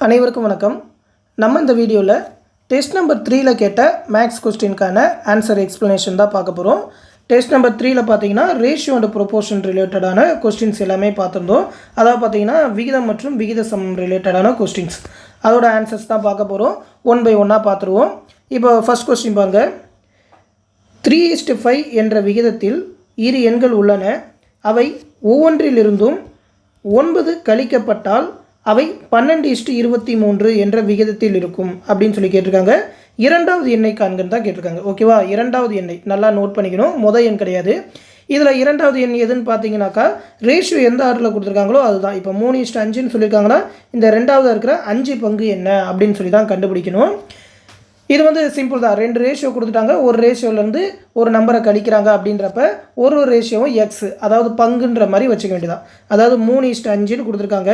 அனைவருக்கும் வணக்கம். நம்ம இந்த வீடியோவில் டெஸ்ட் நம்பர் 3ல கேட்ட மேக்ஸ் கொஸ்டினுக்கான ஆன்சர் எக்ஸ்ப்ளனேஷன் தான் பார்க்க போகிறோம். டெஸ்ட் நம்பர் 3ல பார்த்தீங்கன்னா ரேஷியோ அண்ட் ப்ரொபோர்ஷன் ரிலேட்டடான கொஸ்டின்ஸ் எல்லாமே பார்த்துருந்தோம். அதாவது பார்த்தீங்கன்னா விகிதம் மற்றும் விகித சமம் ரிலேட்டடான கொஸ்டின்ஸ், அதோட ஆன்சர்ஸ் தான் பார்க்க போகிறோம். ஒன் பை ஒன்னாக பார்த்துருவோம். இப்போ ஃபர்ஸ்ட் கொஸ்டின் பாருங்கள். 3:5 என்ற விகிதத்தில் இரு எண்கள் உள்ளன. அவை ஒவ்வொன்றிலிருந்தும் 9 கழிக்கப்பட்டால் அவை 12:23 என்ற விகிதத்தில் இருக்கும் அப்படின்னு சொல்லி கேட்டிருக்காங்க. இரண்டாவது எண்ணை காண்கன்னு தான் கேட்டிருக்காங்க. ஓகேவா, இரண்டாவது எண்ணை நல்லா நோட் பண்ணிக்கணும், முதல் எண் கிடையாது. இதில் இரண்டாவது எண் எதுன்னு பார்த்தீங்கன்னாக்கா ரேஷியோ எந்த ஆர்டரில் கொடுத்துருக்காங்களோ அதுதான். இப்போ 3:5ன்னு சொல்லியிருக்காங்கன்னா இந்த ரெண்டாவது இருக்கிற 5 பங்கு என்ன அப்படின்னு சொல்லி தான் கண்டுபிடிக்கணும். இது வந்து சிம்பிள் தான். ரெண்டு ரேஷியோ கொடுத்துட்டாங்க, ஒரு ரேஷியோலேருந்து ஒரு நம்பரை கழிக்கிறாங்க அப்படின்றப்ப ஒரு ரேஷியோவும் எக்ஸ், அதாவது பங்குன்ற மாதிரி வச்சுக்க வேண்டியதான். அதாவது 3:5ன்னு கொடுத்துருக்காங்க.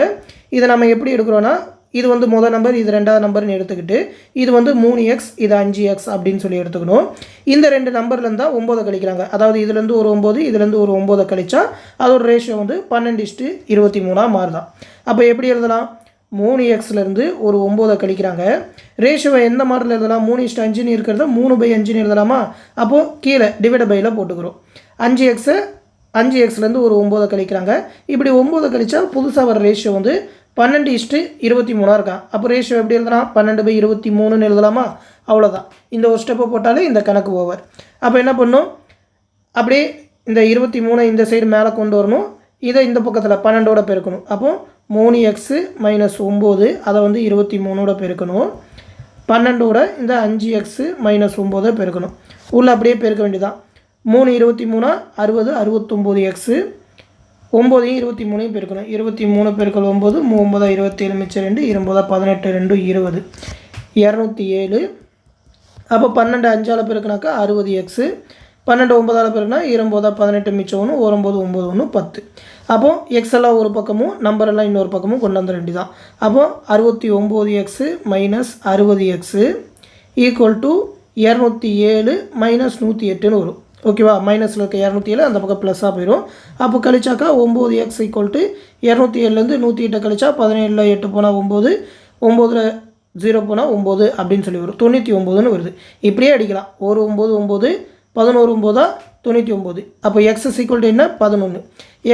இதை நம்ம எப்படி எடுக்கிறோன்னா, இது வந்து முதல் நம்பர், இது ரெண்டாவது நம்பர்னு எடுத்துக்கிட்டு இது வந்து 3x, இது 5x அப்படின்னு சொல்லி எடுத்துக்கணும். இந்த ரெண்டு நம்பர்லேருந்து தான் 9 கழிக்கிறாங்க. அதாவது இதுலேருந்து ஒரு 9, இதுலேருந்து ஒரு 9 கழிச்சா அதோட ரேஷியோ வந்து 12:23 மாறுதான். அப்போ எப்படி எழுதலாம்? 3xலேருந்து ஒரு 9 கழிக்கிறாங்க. ரேஷியோவை எந்த மாடலில் எழுதலாம்? 3:5ன்னு இருக்கிறத 3/5ன்னு எழுதலாமா? அப்போது கீழே டிவைட் பையில் போட்டுக்கிறோம். 5xலேருந்து ஒரு 9 கழிக்கிறாங்க. இப்படி 9 கழிச்சா புதுசாக வர ரேஷியோ வந்து 12:23 இருக்கான். அப்போ ரேஷியோ எப்படி எழுதலாம்? 12/23ன்னு எழுதலாமா? அவ்வளோதான். இந்த ஒரு ஸ்டெப்பை போட்டாலே இந்த கணக்கு ஓவர். அப்போ என்ன பண்ணணும்? அப்படியே இந்த 23 இந்த சைடு மேலே கொண்டு வரணும். இதை இந்த பக்கத்தில் 12ஓட பெருக்கணும். அப்போது 3x - 9 அதை வந்து 23ஓட பெருக்கணும். 12ஓட இந்த 5x - 9 பெருக்கணும். உள்ள அப்படியே பெருக்க வேண்டியதான். 3 23 60 69x, 9 23 பெருக்கணும். 23 பெருக்கல் 9 9 27 மிச்சம் 2 29 18 2 20 207. அப்போ 12 5ஆல் பெருக்கினாக்கா 60x, 12 9ஆல் பெருக்கினா 29 18 மிச்சம் 1 9 9 1 10. அப்போது எக்ஸ் எல்லாம் ஒரு பக்கமும் நம்பர் எல்லாம் இன்னொரு பக்கமும் கொண்டு வந்துட வேண்டியதான். அப்போது 69x - 60x ஈக்குவல் டு 207 - 108ன்னு வரும். ஓகேவா, மைனஸில் இருக்க 207 அந்த பக்கம் ப்ளஸ்ஸாக போயிடும். அப்போ கழிச்சாக்கா 9x ஈக்குவல் டு 207லேருந்து 108 கழிச்சா 17ல் 8 போனால் 9, 9ல் 0 போனால் 9 அப்படின்னு சொல்லி வரும். 99ன்னு வருது. இப்படியே அடிக்கலாம். ஒரு 9 9 11 9 99. அப்போ எக்ஸ் ஈக்குவல் டு என்ன? 11.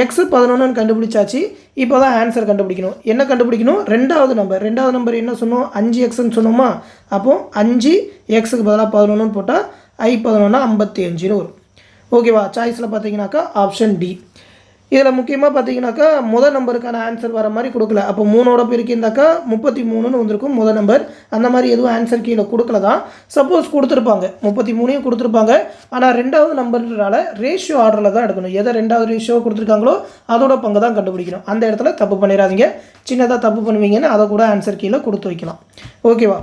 எக்ஸ் 11ன்னு கண்டுபிடிச்சாச்சு. இப்போ தான் ஆன்சர் கண்டுபிடிக்கணும். என்ன கண்டுபிடிக்கணும்? ரெண்டாவது நம்பர் என்ன சொன்னோம்? 5xன்னு சொன்னோமா? அப்போது 5xக்கு பதிலாக 11ன்னு போட்டால் I11 55ன்னு வரும். ஓகேவா, சாய்ஸில் பார்த்தீங்கன்னாக்கா ஆப்ஷன் டி. இதில் முக்கியமாக பார்த்தீங்கன்னாக்கா முதல் நம்பருக்கான ஆன்சர் வர மாதிரி கொடுக்கல. அப்போ 3ஓட பெருக்கியிருந்தாக்கா 33ன்னு வந்திருக்கும் முதல் நம்பர். அந்த மாதிரி எதுவும் ஆன்சர் கீழே கொடுக்கல தான். சப்போஸ் கொடுத்துருப்பாங்க, 33ஐயும் கொடுத்துருப்பாங்க. ஆனால் ரெண்டாவது நம்பர்னால ரேஷியோ ஆர்டரில் தான் எடுக்கணும். எதை ரெண்டாவது ரேஷியோ கொடுத்துருக்காங்களோ அதோட பங்கு தான் கண்டுபிடிக்கணும். அந்த இடத்துல தப்பு பண்ணிடாதீங்க. சின்னதாக தப்பு பண்ணுவீங்கன்னு அதை கூட ஆன்சர் கீழே கொடுத்து வைக்கலாம். ஓகேவா,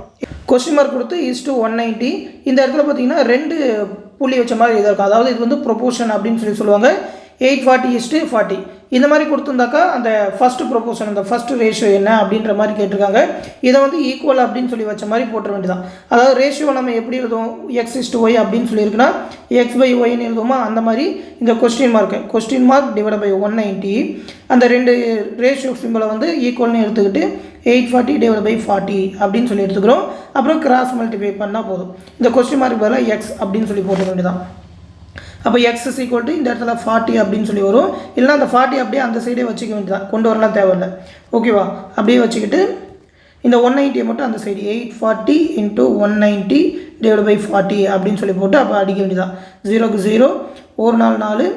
கொஸ்டின் மார்க் கொடுத்து =190. இந்த இடத்துல பார்த்தீங்கன்னா 2 புள்ளி வச்ச மாதிரி இதாக இருக்கும். அதாவது இது வந்து ப்ரொபோர்ஷன் அப்படின்னு சொல்லுவாங்க. 840:40 இந்த மாதிரி கொடுத்துருந்தாக்கா அந்த ஃபஸ்ட்டு ப்ரொபோர்ஷன், அந்த ஃபஸ்ட்டு ரேஷியோ என்ன அப்படின்ற மாதிரி கேட்டிருக்காங்க. இதை வந்து ஈக்குவல் அப்படின்னு சொல்லி வச்ச மாதிரி போட்டுற வேண்டியதான். அதாவது ரேஷியோ நம்ம எப்படி எழுதுவோம்? x:y அப்படின்னு சொல்லியிருக்குன்னா x/yன்னு எழுதுவோமா? அந்த மாதிரி இந்த கொஸ்டின் மார்க் டிவைட் பை 190 அந்த ரெண்டு ரேஷியோ சிம்பிளை வந்து ஈக்குவல்னு எடுத்துக்கிட்டு 840 / 40 அப்படின்னு சொல்லி எடுத்துக்கிறோம். அப்புறம் கிராஸ் மல்டிப்ளை பண்ணால் போதும். இந்த கொஸ்டின் மார்க் பதிலாக x அப்படின்னு சொல்லி போட்டுக்க வேண்டியதான். அப்போ x ஈக்குவல் டு இந்த இடத்துல 40 அப்படின்னு சொல்லி வரும். இல்லைனா அந்த 40 அப்படியே அந்த சைடே வச்சுக்க வேண்டியதான், கொண்டு வரலாம் தேவையில்லை. ஓகேவா, அப்படியே வச்சுக்கிட்டு இந்த 190 மட்டும் அந்த சைடு 840 × 190 / 40 அப்படின்னு சொல்லி போட்டு அப்போ அடிக்க வேண்டியதான். 0க்கு 0, 1 4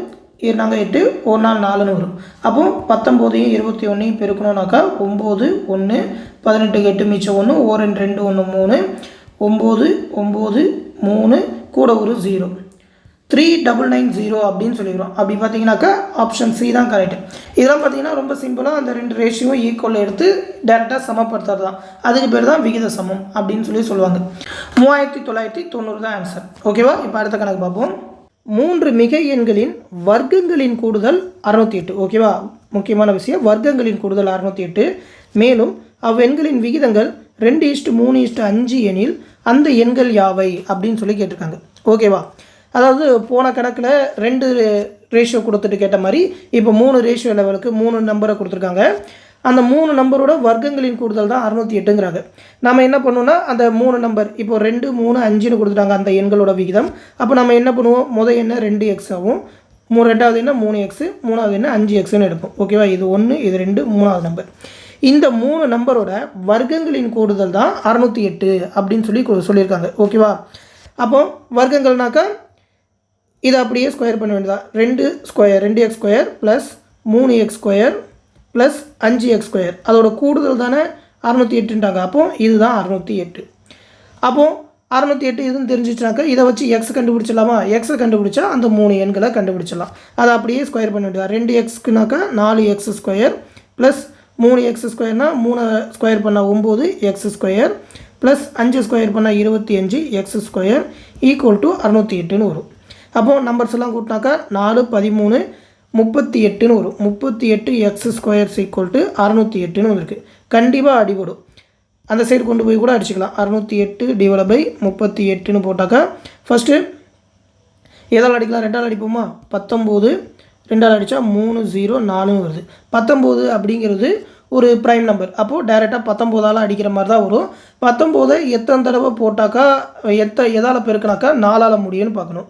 4, 8 1 4 4ன்னு வரும். அப்போது 19ஐயும் 21ஐயும் பெருக்கணும்னாக்கா 9 1 18 8 மிச்சம் 1 1 2 1 3 9 9 3 கூட ஒரு 0 3990 அப்படின்னு சொல்லிடுறோம். அப்படி பார்த்தீங்கன்னாக்கா ஆப்ஷன் சி தான் கரெக்ட். இதெல்லாம் பார்த்தீங்கன்னா ரொம்ப சிம்பிளாக அந்த ரெண்டு ரேஷியோ ஈக்குவல் எடுத்து டேரெக்டாக சமப்படுத்துறது தான். அதுக்கு பேர் தான் விகித சமம் அப்படின்னு சொல்லுவாங்க. 3990 தான் ஆன்சர். ஓகேவா, இப்போ அடுத்த கணக்கு பார்ப்போம். 3 மிகை எண்களின் வர்க்கங்களின் கூடுதல் 608. ஓகேவா, முக்கியமான விஷயம், வர்க்கங்களின் கூடுதல் 608. மேலும் அவ்வெண்களின் விகிதங்கள் 2:3:5 எனில் அந்த எண்கள் யாவை அப்படின்னு சொல்லி கேட்டிருக்காங்க. ஓகேவா, அதாவது போன கணக்கில் 2 ரேஷியோ கொடுத்துட்டு கேட்ட மாதிரி இப்போ 3 ரேஷியோ லெவலுக்கு 3 நம்பரை கொடுத்துருக்காங்க. அந்த 3 நம்பரோட வர்க்கங்களின் கூடுதல் தான் 608ங்கிறாங்க. நம்ம என்ன பண்ணுவோம்னா அந்த 3 நம்பர் இப்போ 2 3 5ன்னு கொடுத்துட்டாங்க அந்த எண்களோட விகிதம். அப்போ நம்ம என்ன பண்ணுவோம், முதல் எண்ணை 2x ஆகும், ரெண்டாவது என்ன 3x, மூணாவது என்ன 5xன்னு எடுப்போம். ஓகேவா, இது 1 இது 2 மூணாவது நம்பர். இந்த 3 நம்பரோட வர்க்கங்களின் கூடுதல் தான் 608 அப்படின்னு சொல்லியிருக்காங்க. ஓகேவா, அப்போ வர்க்கங்கள்னாக்கா இதை அப்படியே ஸ்கொயர் பண்ண வேண்டியதான். 2x square plus 3x square plus 5x square அதோட கூடுதல் தானே 608ன்றாங்க. அப்போது இதுதான் 608. அப்போது 608 இதுன்னு தெரிஞ்சிச்சுனாக்கா இதை வச்சு எக்ஸ் கண்டுபிடிச்சிடலாமா? எக்ஸை கண்டுபிடிச்சா அந்த 3 எண்களை கண்டுபிடிச்சிடலாம். அதை அப்படியே ஸ்கொயர் பண்ண வேண்டியதான். 2xக்குனாக்கா 4x square plus 3x ஸ்கொயர்னால் 3 square பண்ணால் 9x ஸ்கொயர் ப்ளஸ் 5 ஸ்கொயர் பண்ணால் 25x ஸ்கொயர் ஈக்குவல் டு 608ன்னு வரும். அப்போது நம்பர்ஸ் எல்லாம் கூட்டினாக்கா 4 13 38ன்னு வரும். 38x ஸ்கொயர் ஈக்குவல் டு 608ன்னு வந்திருக்கு. கண்டிப்பாக அடிபடும். அந்த சைடு கொண்டு போய் கூட அடிச்சுக்கலாம். 608 டிவைட் பை 38ன்னு போட்டாக்கா ஃபஸ்ட்டு எதால் அடிக்கலாம்? 2ஆல் அடிப்போமா? 19 2ஆல் அடித்தா 304ன்னு வருது. 19 அப்படிங்கிறது ஒரு ப்ரைம் நம்பர். அப்போது டைரெக்டாக 19ஆல் அடிக்கிற மாதிரி தான் வரும். 19 எத்தனை தடவை போட்டாக்கா எதால் பெருக்கினாக்கா 4ஆல் முடியும்னு பார்க்கணும்.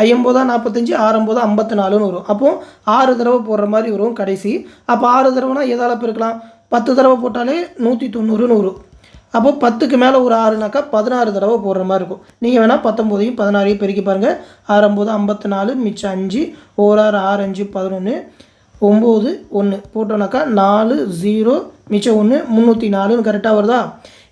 50 45 6 54ன்னு வரும். அப்போது 6 தடவை போடுற மாதிரி வரும் கடைசி. அப்போ 6 தடவைனா எதால் பெருக்கலாம்? 10 தடவை போட்டாலே 190ன்னு வரும். அப்போது 10க்கு மேலே ஒரு 6னாக்கா 16 தடவை போடுற மாதிரி இருக்கும். நீங்கள் வேணால் 19ஐயும் 16ஐயும் பெருக்கி பாருங்கள். 6 54 மிச்சம் 5 6 6 5 11 9 1 போட்டோன்னாக்கா 4 0 மிச்சம் 1 304ன்னு கரெக்டாக வருதா?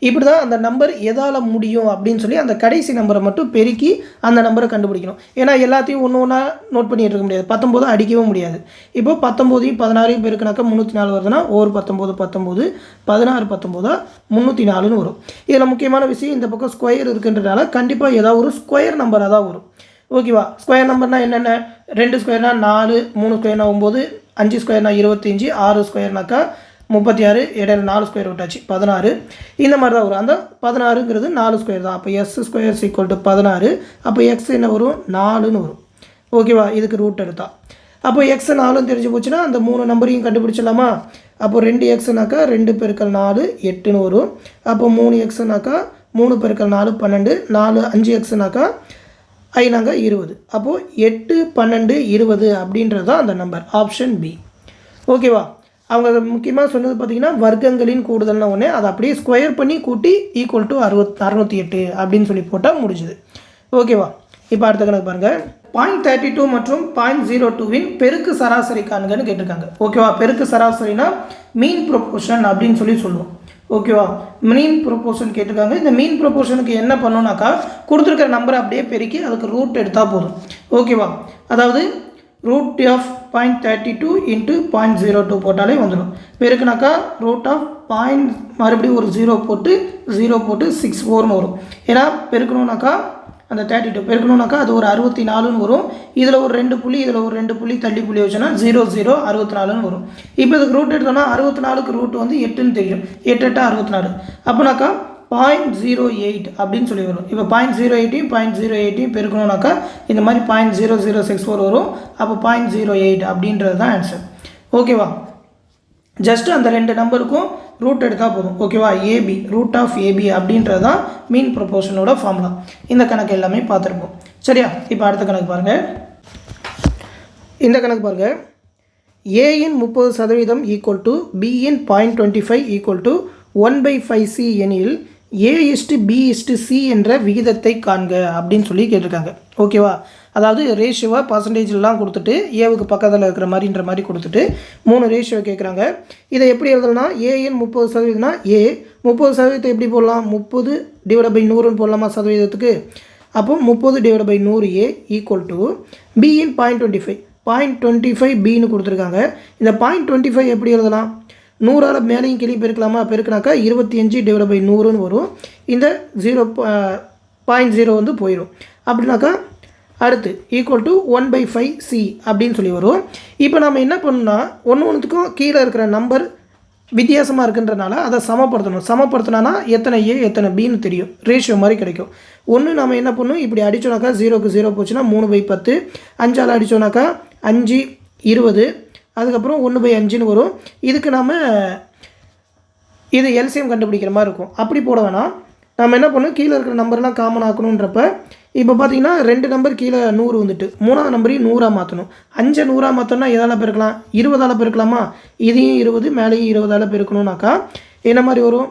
இப்படி தான் அந்த நம்பர் எதால் முடியும் அப்படின்னு சொல்லி அந்த கடைசி நம்பரை மட்டும் பெருக்கி அந்த நம்பரை கண்டுபிடிக்கணும். ஏன்னா எல்லாத்தையும் ஒன்று ஒன்றா நோட் பண்ணிட்டு இருக்க முடியாது. 19 அடிக்கவும் முடியாது. இப்போ 19ஐயும் 16ஐயும் பெருக்கினாக்கா 304 வருதுன்னா ஒரு 19 16 19 304ன்னு வரும். இதில் முக்கியமான விஷயம் இந்த பக்கம் ஸ்கொயர் இருக்குன்றதுனால கண்டிப்பாக ஏதாவது ஒரு ஸ்கொயர் நம்பராக தான் வரும். ஓகேவா, ஸ்கொயர் நம்பர்னால் என்னென்ன? 2 ஸ்கொயர்னால் 4, 3 ஸ்கொயர்னால் 9, 5 ஸ்கொயர்னால் 25, 6 ஸ்கொயர்னாக்கா 36, இடையில 4 ஸ்கொயர் விட்டாச்சு 16. இந்த மாதிரி தான் வரும். அந்த 16ங்கிறது 4 ஸ்கொயர் தான். அப்போ எஸ் ஸ்கொயர் ஈக்குவல் டு 16. அப்போ எக்ஸ் என்ன வரும்? 4ன்னு வரும். ஓகேவா, இதுக்கு ரூட் எடுத்தா. அப்போ எக்ஸ் 4ன்னு தெரிஞ்சு போச்சுன்னா அந்த 3 நம்பரையும் கண்டுபிடிச்சிடலாமா? அப்போ 2xனாக்கா 2 பெருக்கல் 4 8ன்னு வரும். அப்போ 3xனாக்கா 3 பெருக்கல் 4 12, 4 5xனாக்கா 20. அப்போது 8 12 20 அப்படின்றது தான் அந்த நம்பர். Option B. ஓகேவா, அவங்க முக்கியமாக சொன்னது பார்த்திங்கன்னா வர்க்கங்களின் கூடுதல்னா ஒன்று, அதை அப்படியே ஸ்கொயர் பண்ணி கூட்டி ஈக்குவல் டு 608 அப்படின்னு சொல்லி போட்டால் முடிஞ்சுது. ஓகேவா, இப்போ அடுத்த கணக்கு பாருங்கள். 0.32 மற்றும் 0.02வின் பெருக்கு சராசரி காண்கன்னு கேட்டிருக்காங்க. ஓகேவா, பெருக்கு சராசரினா மீன் ப்ரொபோர்ஷன் அப்படின்னு சொல்லி சொல்லுவோம். ஓகேவா, மீன் ப்ரொபோர்ஷன் கேட்டிருக்காங்க. இந்த மீன் ப்ரொபோர்ஷனுக்கு என்ன பண்ணணும்னாக்கா கொடுத்துருக்கிற நம்பரை அப்படியே பெருக்கி அதுக்கு ரூட் எடுத்தால் போதும். ஓகேவா, அதாவது ரூட் ஆஃப் 0.32 இன்ட்டு 0.02 போட்டாலே வந்துடும். பெருக்குனாக்கா ரூட் ஆஃப் மறுபடியும் ஒரு 0 போட்டு 64ன்னு வரும். ஏன்னா பெருக்கணுன்னாக்கா அந்த 32 பெருக்கணுன்னாக்கா அது ஒரு 64ன்னு வரும். இதில் ஒரு 2 புள்ளி இதில் ஒரு 2 புள்ளி தள்ளி புள்ளி வச்சோன்னா 0 0 64ன்னு வரும். இப்போ இதுக்கு ரூட் எடுத்தோன்னா 64க்கு ரூட் வந்து 8ன்னு தெரியும். 8 8 64. அப்போனாக்கா 0.08 அப்படின்னு சொல்லி வரும். இப்போ 0.08ஐயும் 0.08ஐயும் பெருக்கணுன்னாக்கா இந்த மாதிரி 0.0064 வரும். அப்போ 0.08 அப்படின்றது தான் ஆன்சர். ஓகேவா, ஜஸ்ட் அந்த 2 நம்பருக்கும் ரூட் எடுத்தால் போதும். ஓகேவா, ஏபி ரூட் ஆஃப் ஏபி அப்படின்றது தான் மீன் ப்ரொபோர்ஷனோட ஃபார்முலா. இந்த கணக்கு எல்லாமே பார்த்துருப்போம். சரியா, இப்போ அடுத்த கணக்கு பாருங்கள். இந்த கணக்கு பாருங்கள். ஏயின் 30% ஈக்குவல் டு பியின் 0.25 ஈக்குவல் டு 1/5c எனில் A/B/C என்ற விகிதத்தை காண்க அப்படின்னு சொல்லி கேட்டிருக்காங்க. ஓகேவா, அதாவது ரேஷியோவை பர்சன்டேஜ்லாம் கொடுத்துட்டு ஏவுக்கு பக்கத்தில் இருக்கிற மாதிரின்ற மாதிரி கொடுத்துட்டு 3 ரேஷியோ கேட்குறாங்க. இதை எப்படி எழுதலாம்? ஏயின் 30%னா ஏ 30% எப்படி போடலாம்? 30 டிவைட் பை 100ன்னு போடலாமா சதவீதத்துக்கு? அப்போ 30 divide by 100A equal to பியின் 0.25 பின்னு கொடுத்துருக்காங்க. இந்த 0.25 எப்படி எழுதலாம்? 100ஆல் மேலேயும் கீழே பெருக்கலாமா? பெருக்கினாக்கா 25 டிவைட் பை 100ன்னு வரும். இந்த 0.0 வந்து போயிடும். அப்படின்னாக்கா அடுத்து ஈக்குவல் டு 1/5c அப்படின்னு சொல்லி வரும். இப்போ நம்ம என்ன பண்ணணும்னா ஒன்றுத்துக்கும் கீழே இருக்கிற நம்பர் வித்தியாசமாக இருக்குன்றனால அதை சமப்படுத்தணும். சமப்படுத்தினா எத்தனை ஏ எத்தனை பின்னு தெரியும். ரேஷியோ மாதிரி கிடைக்கும். ஒன்று நம்ம என்ன பண்ணணும், இப்படி அடித்தோனாக்கா 0க்கு 0 போச்சுன்னா 3/10, 5ஆல் அடித்தோனாக்கா 5 20, அதுக்கப்புறம் 1/5ன்னு வரும். இதுக்கு நம்ம இது எல்சிஎம் கண்டுபிடிக்கிற மாதிரி இருக்கும். அப்படி போட வேணாம். நம்ம என்ன பண்ணணும், கீழே இருக்கிற நம்பர்லாம் காமன் ஆக்கணுன்றப்ப இப்போ பார்த்தீங்கன்னா 2 நம்பர் கீழே 100 வந்துட்டு 3ஆவது நம்பரையும் 100ஆக மாற்றணும். 5 100ஆக மாற்றணும்னா எதால் பெருக்கலாம், 20ஆல் பெருக்கலாமா? இதையும் 20 மேலேயும் 20ஆல் பெருக்கணும்னாக்கா என்ன மாதிரி வரும்,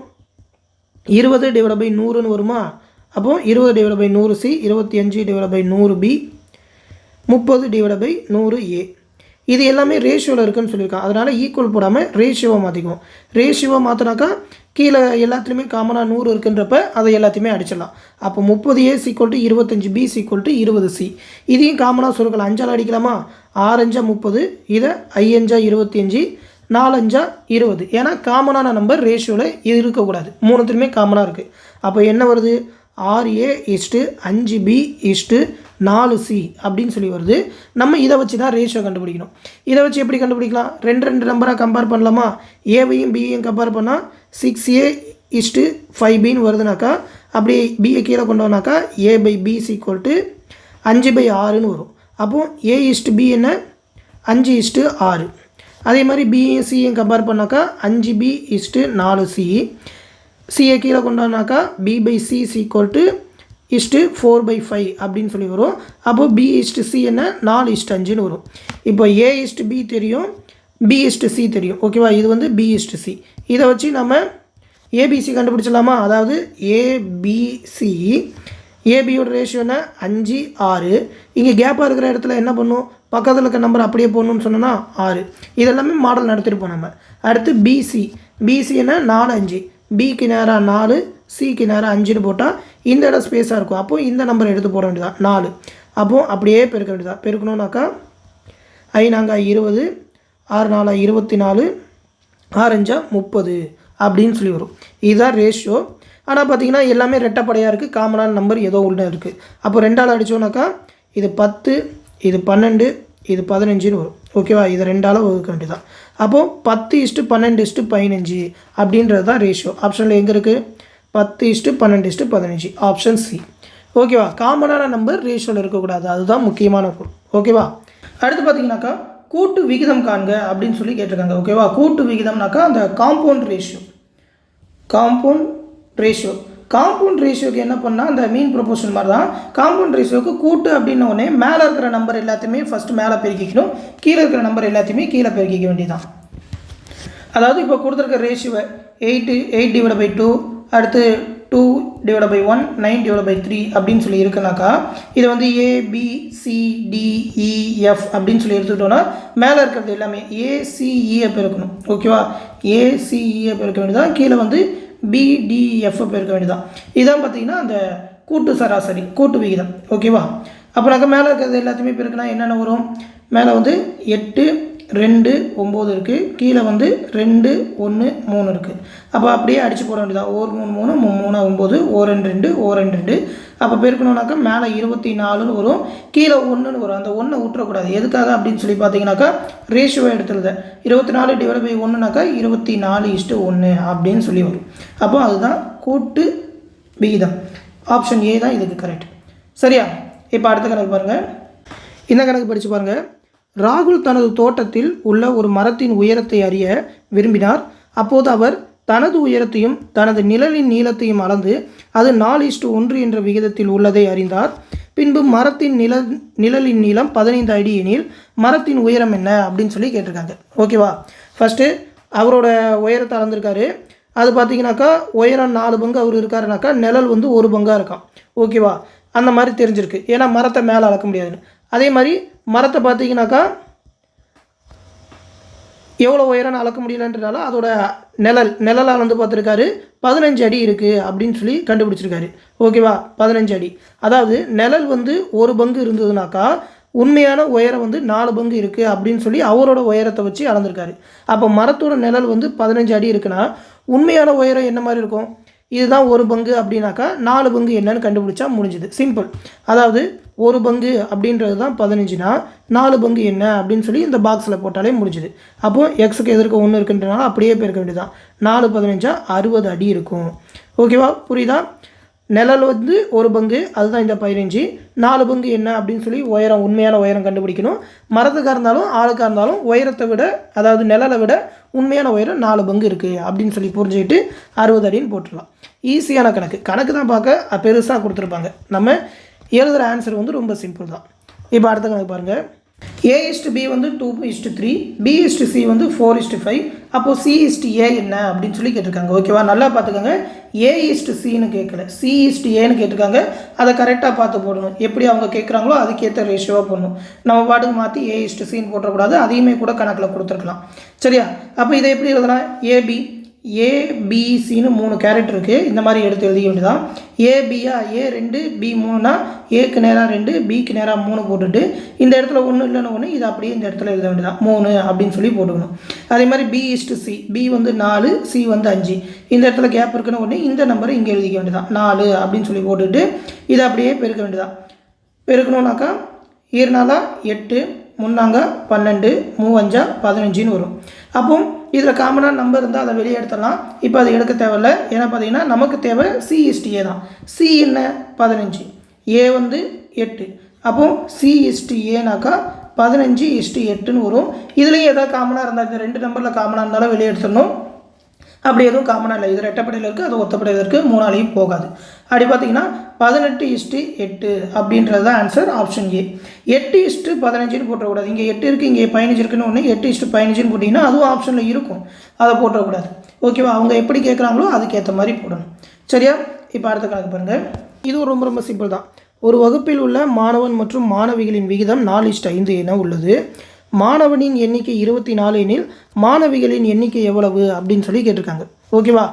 20/100ன்னு வருமா? அப்போது 20/100C, 25/100B, 30/100A. இது எல்லாமே ரேஷியோவில் இருக்குதுன்னு சொல்லியிருக்கான். அதனால் ஈக்குவல் போடாமல் ரேஷியோவை மாற்றிக்குவோம். ரேஷியோவை மாற்றினாக்கா கீழே எல்லாத்துலேயுமே காமனாக 100 இருக்குன்றப்ப அதை எல்லாத்தையுமே அடிச்சிடலாம். அப்போ 30A = 25B = 20C. இதையும் காமனாக சுருக்கலாம். 5ஆல் அடிக்கலாமா? 6 5 30, இதை 5 5 25, 4 5 20. ஏன்னா காமனான நம்பர் ரேஷியோவில் இது இருக்கக்கூடாது. மூணுத்துலையுமே காமனாக இருக்குது. அப்போ என்ன வருது, 6A = 5B = 4C அப்படின்னு சொல்லி வருது. நம்ம இதை வச்சு தான் ரேஷியோ கண்டுபிடிக்கணும். இதை வச்சு எப்படி கண்டுபிடிக்கலாம், 2 நம்பராக கம்பேர் பண்ணலாமா? ஏவையும் பியையும் கம்பேர் பண்ணால் 6A = 5Bன்னு வருதுனாக்கா, அப்படி பியை கீழே கொண்டு வந்தாக்கா A/B = 5/6ன்னு வரும். அப்போது A = B என்ன, 5/6. அதே மாதிரி பியும் சியும் கம்பேர் பண்ணாக்கா 5B = 4C. சியை கீழே கொண்டு வந்தாக்கா B/C = 4/5 அப்படின்னு சொல்லி வரும். அப்போது B = C என்ன, 4/5ன்னு வரும். இப்போ A = B தெரியும், B = C தெரியும். ஓகேவா? இது வந்து B = C. இதை வச்சு நம்ம ABC கண்டுபிடிச்சலாமா? அதாவது ABC, ஏபியோட ரேஷியோ என்ன, 5 6. இங்கே கேப்பாக இருக்கிற இடத்துல என்ன பண்ணும், பக்கத்தில் இருக்க நம்பர் அப்படியே போடணும்னு சொன்னோன்னா 6. இதெல்லாமே மாடல் நடத்திருப்போம் நம்ம. அடுத்து பிசி என்ன, 4 5. பிக்கு நேராக 4, சிக்கு நேராக 5ன்னு போட்டால் இந்த இடம் ஸ்பேஸாக இருக்கும். அப்போது இந்த நம்பரை எடுத்து போட வேண்டியதான் 4. அப்போது அப்படியே பெருக்க வேண்டியதான். பெருக்கணுன்னாக்கா 5 4 20, 6 4 24, 6 5 30 அப்படின்னு சொல்லி வரும். இதுதான் ரேஷியோ. ஆனால் பார்த்தீங்கன்னா எல்லாமே ரெட்டப்படையாக இருக்குது. காமனான நம்பர் ஏதோ ஒன்று இருக்குது. அப்போ 2ஆல் அடித்தோன்னாக்கா இது 10, இது 12, இது 15ன்னு வரும். ஓகேவா? இதை 2ஆல் வகுக்க வேண்டியதான். அப்போது 10:12:15 அப்படின்றது தான் ரேஷியோ. ஆப்ஷனில் எங்கே இருக்குது, 10:12:15, ஆப்ஷன் சி. ஓகேவா? காமனான நம்பர் ரேஷியோவில் இருக்கக்கூடாது, அதுதான் முக்கியமான பொருள். ஓகேவா? அடுத்து பார்த்தீங்கன்னாக்கா கூட்டு விகிதம் காண்க அப்படின்னு சொல்லி கேட்டிருக்காங்க. ஓகேவா? கூட்டு விகிதம்னாக்கா அந்த காம்பவுண்ட் ரேஷியோக்கு என்ன பண்ணால் அந்த மீன் ப்ரொபோர்ஷன் மாதிரி தான். காம்பவுண்ட் ரேஷியோக்கு கூட்டு அப்படின்ன உடனே மேலே இருக்கிற நம்பர் எல்லாத்தையுமே ஃபஸ்ட்டு மேலே பெருக்கிக்கணும், கீழே இருக்கிற நம்பர் எல்லாத்தையுமே கீழே பெருக்கிக்க வேண்டியதான். அதாவது இப்போ கொடுத்துருக்க ரேஷியோவை 8/2, அடுத்து 2/1, 9/3 அப்படின்னு சொல்லி இருக்குனாக்கா இதை வந்து ABCDEF அப்படின்னு சொல்லி எடுத்துக்கிட்டோன்னா மேலே இருக்கிறது எல்லாமே ACEயை பெருக்கணும். ஓகேவா? ACEயை பெருக்க வேண்டியதான். கீழே வந்து BDF பெருக்க வேண்டியதான். இதுதான் பார்த்தீங்கன்னா அந்த கூட்டு சராசரி, கூட்டு விகிதம். ஓகேவா? அப்போனாக்கா மேலே இருக்கிறது எல்லாத்தையுமே பெருக்கினா என்னென்ன வரும், மேலே வந்து 8 2 9 இருக்குது, கீழே வந்து 2 1 3 இருக்குது. அப்போ அப்படியே அடித்து போட வேண்டியதான். 1 3 3 3 9, 1 2 1 2. அப்போ பெருக்கணுன்னாக்கா மேலே 24ன்னு வரும், கீழே 1ன்னு வரும். அந்த 1 விட்டுறக்கூடாது. எதுக்காக அப்படின்னு சொல்லி பார்த்தீங்கன்னாக்கா ரேஷியோவை எடுத்துருது. 24/1னாக்கா 24:1 அப்படின்னு சொல்லி வரும். அப்போ அதுதான் கூட்டு விகிதம். ஆப்ஷன் ஏ தான் இதுக்கு கரெக்ட். சரியா? இப்போ அடுத்த கணக்கு பாருங்கள். இந்த கணக்கு படித்து பாருங்கள். ராகுல் தனது தோட்டத்தில் உள்ள ஒரு மரத்தின் உயரத்தை அறிய விரும்பினார். அப்போது அவர் தனது உயரத்தையும் தனது நிழலின் நீளத்தையும் அளந்து அது 4:1 என்ற விகிதத்தில் உள்ளதை அறிந்தார். பின்பு மரத்தின் நிழலின் நீளம் 15 அடி எனில் மரத்தின் உயரம் என்ன அப்படின்னு சொல்லி கேட்டிருக்காங்க. ஓகேவா? ஃபஸ்ட்டு அவரோட உயரத்தை அளந்திருக்காரு. அது பார்த்தீங்கன்னாக்கா உயரம் 4 பங்கு அவர் இருக்காருனாக்கா நிழல் வந்து 1 பங்காக இருக்கான். ஓகேவா? அந்த மாதிரி தெரிஞ்சிருக்கு. ஏன்னா மரத்தை மேலே அளக்க முடியாதுன்னு. அதே மாதிரி மரத்தை பார்த்தீங்கன்னாக்கா எவ்வளோ உயரம் அளக்க முடியலன்றனால அதோட நிழல் அளந்து பார்த்துருக்காரு. 15 அடி இருக்குது அப்படின்னு சொல்லி கண்டுபிடிச்சிருக்காரு. ஓகேவா? 15 அடி. அதாவது நிழல் வந்து 1 பங்கு இருந்ததுனாக்கா உண்மையான உயரம் வந்து 4 பங்கு இருக்குது அப்படின்னு சொல்லி அவரோட உயரத்தை வச்சு அளந்திருக்காரு. அப்போ மரத்தோட நிழல் வந்து 15 அடி இருக்குன்னா உண்மையான உயரம் என்ன மாதிரி இருக்கும், இதுதான் 1 பங்கு அப்படின்னாக்கா 4 பங்கு என்னன்னு கண்டுபிடிச்சா முடிஞ்சுது. சிம்பிள். அதாவது 1 பங்கு அப்படின்றது தான் 15னா 4 பங்கு என்ன அப்படின்னு சொல்லி இந்த பாக்ஸில் போட்டாலே முடிஞ்சுது. அப்போது எக்ஸுக்கு எதிர்க்க 1 இருக்குன்றனால அப்படியே பெருக்க வேண்டியதான். 4 15 60 அடி இருக்கும். ஓகேவா? புரியுதா? நிழல் வந்து 1 பங்கு, அதுதான் இந்த 15. 4 பங்கு என்ன அப்படின்னு சொல்லி உயரம், உண்மையான உயரம் கண்டுபிடிக்கணும். மரத்துக்காக இருந்தாலும் ஆளுக்காக இருந்தாலும் உயரத்தை விட, அதாவது நிழலை விட உண்மையான உயரம் 4 பங்கு இருக்குது அப்படின்னு சொல்லி புரிஞ்சுக்கிட்டு 60 அடின்னு போட்டுடலாம். ஈஸியான கணக்கு தான் பார்க்க பெருசாக கொடுத்துருப்பாங்க. நம்ம எழுதுகிற ஆன்சர் வந்து ரொம்ப சிம்பிள் தான். இப்போ அடுத்த கணக்கு பாருங்கள். A/B வந்து 2:3, B/C வந்து 4:5. அப்போது C/A என்ன அப்படின்னு சொல்லி கேட்டிருக்காங்க. ஓகேவா, நல்லா பார்த்துக்கோங்க. A/Cன்னு கேட்கல, C/Aன்னு கேட்டிருக்காங்க. அதை கரெக்டாக பார்த்து போடணும். எப்படி அவங்க கேட்குறாங்களோ அதுக்கேற்ற ரேஷியோவாக போடணும். நம்ம பாட்டுக்கு மாற்றி A/Cன்னு போட்டக்கூடாது. அதையுமே கூட கணக்கில் கொடுத்துருக்கலாம். சரியா, அப்போ இதை எப்படி எழுதலாம்? ABCன்னு 3 கேரக்டர் இருக்குது. இந்த மாதிரி எடுத்து எழுதிக்க வேண்டியதான். ஏபியா A2, B3னா ஏக்கு நேராக 2, பிக்கு நேராக 3 போட்டுட்டு இந்த இடத்துல 1 இல்லைன்னு 1 இது அப்படியே இந்த இடத்துல எழுத வேண்டியதான் 3 அப்படின்னு சொல்லி போட்டுக்கணும். அதே மாதிரி B/C, B வந்து 4, C வந்து 5. இந்த இடத்துல கேப் இருக்குன்னு 1, இந்த நம்பரை இங்கே எழுதிக்க வேண்டியதான் 4 அப்படின்னு சொல்லி போட்டுட்டு இதை அப்படியே பெருக்க வேண்டியதான். பெருக்கணுன்னாக்கா 2 8, 3 12, 3 15ன்னு வரும். அப்போ இதில் காமனாக நம்பர் இருந்தால் அதை வெளியே எடுத்துடலாம். இப்போ அதை எடுக்க தேவையில்லை. ஏன்னா பார்த்தீங்கன்னா நமக்கு தேவை C/A தான். C என்ன? 15, A வந்து 8. அப்போது C/Aனாக்கா 15:8ன்னு வரும். இதுலேயும் எதாவது காமனாக இருந்தால் இந்த 2 நம்பரில் காமனாக இருந்தாலும் வெளியே எடுத்துடணும். அப்படி எதுவும் காமனாக இல்லை. இது ரெட்டப்படையில் இருக்குது, அது ஒத்தப்படையில் இருக்குது, 3ஆலையும் போகாது. அப்படி பார்த்தீங்கன்னா 18:8 அப்படின்றது தான் ஆன்சர், ஆப்ஷன் ஏ. 8:15ன்னு போட்டக்கூடாது. இங்கே 8 இருக்குது, இங்கே 15 இருக்குன்னு ஒன்று 8:15ன்னு போட்டிங்கன்னா அதுவும் ஆப்ஷனில் இருக்கும், அதை போட்டக்கூடாது. ஓகேவா, அவங்க எப்படி கேட்குறாங்களோ அதுக்கேற்ற மாதிரி போடணும். சரியா, இப்போ அடுத்த கணக்கு பாருங்கள். இதுவும் ரொம்ப ரொம்ப சிம்பிள் தான். ஒரு வகுப்பில் உள்ள மாணவன் மற்றும் மாணவிகளின் விகிதம் 4:5 என உள்ளது. மாணவனின் எண்ணிக்கை 24 எனில் மாணவிகளின் எண்ணிக்கை எவ்வளவு அப்படின்னு சொல்லி கேட்டிருக்காங்க. ஓகேவா,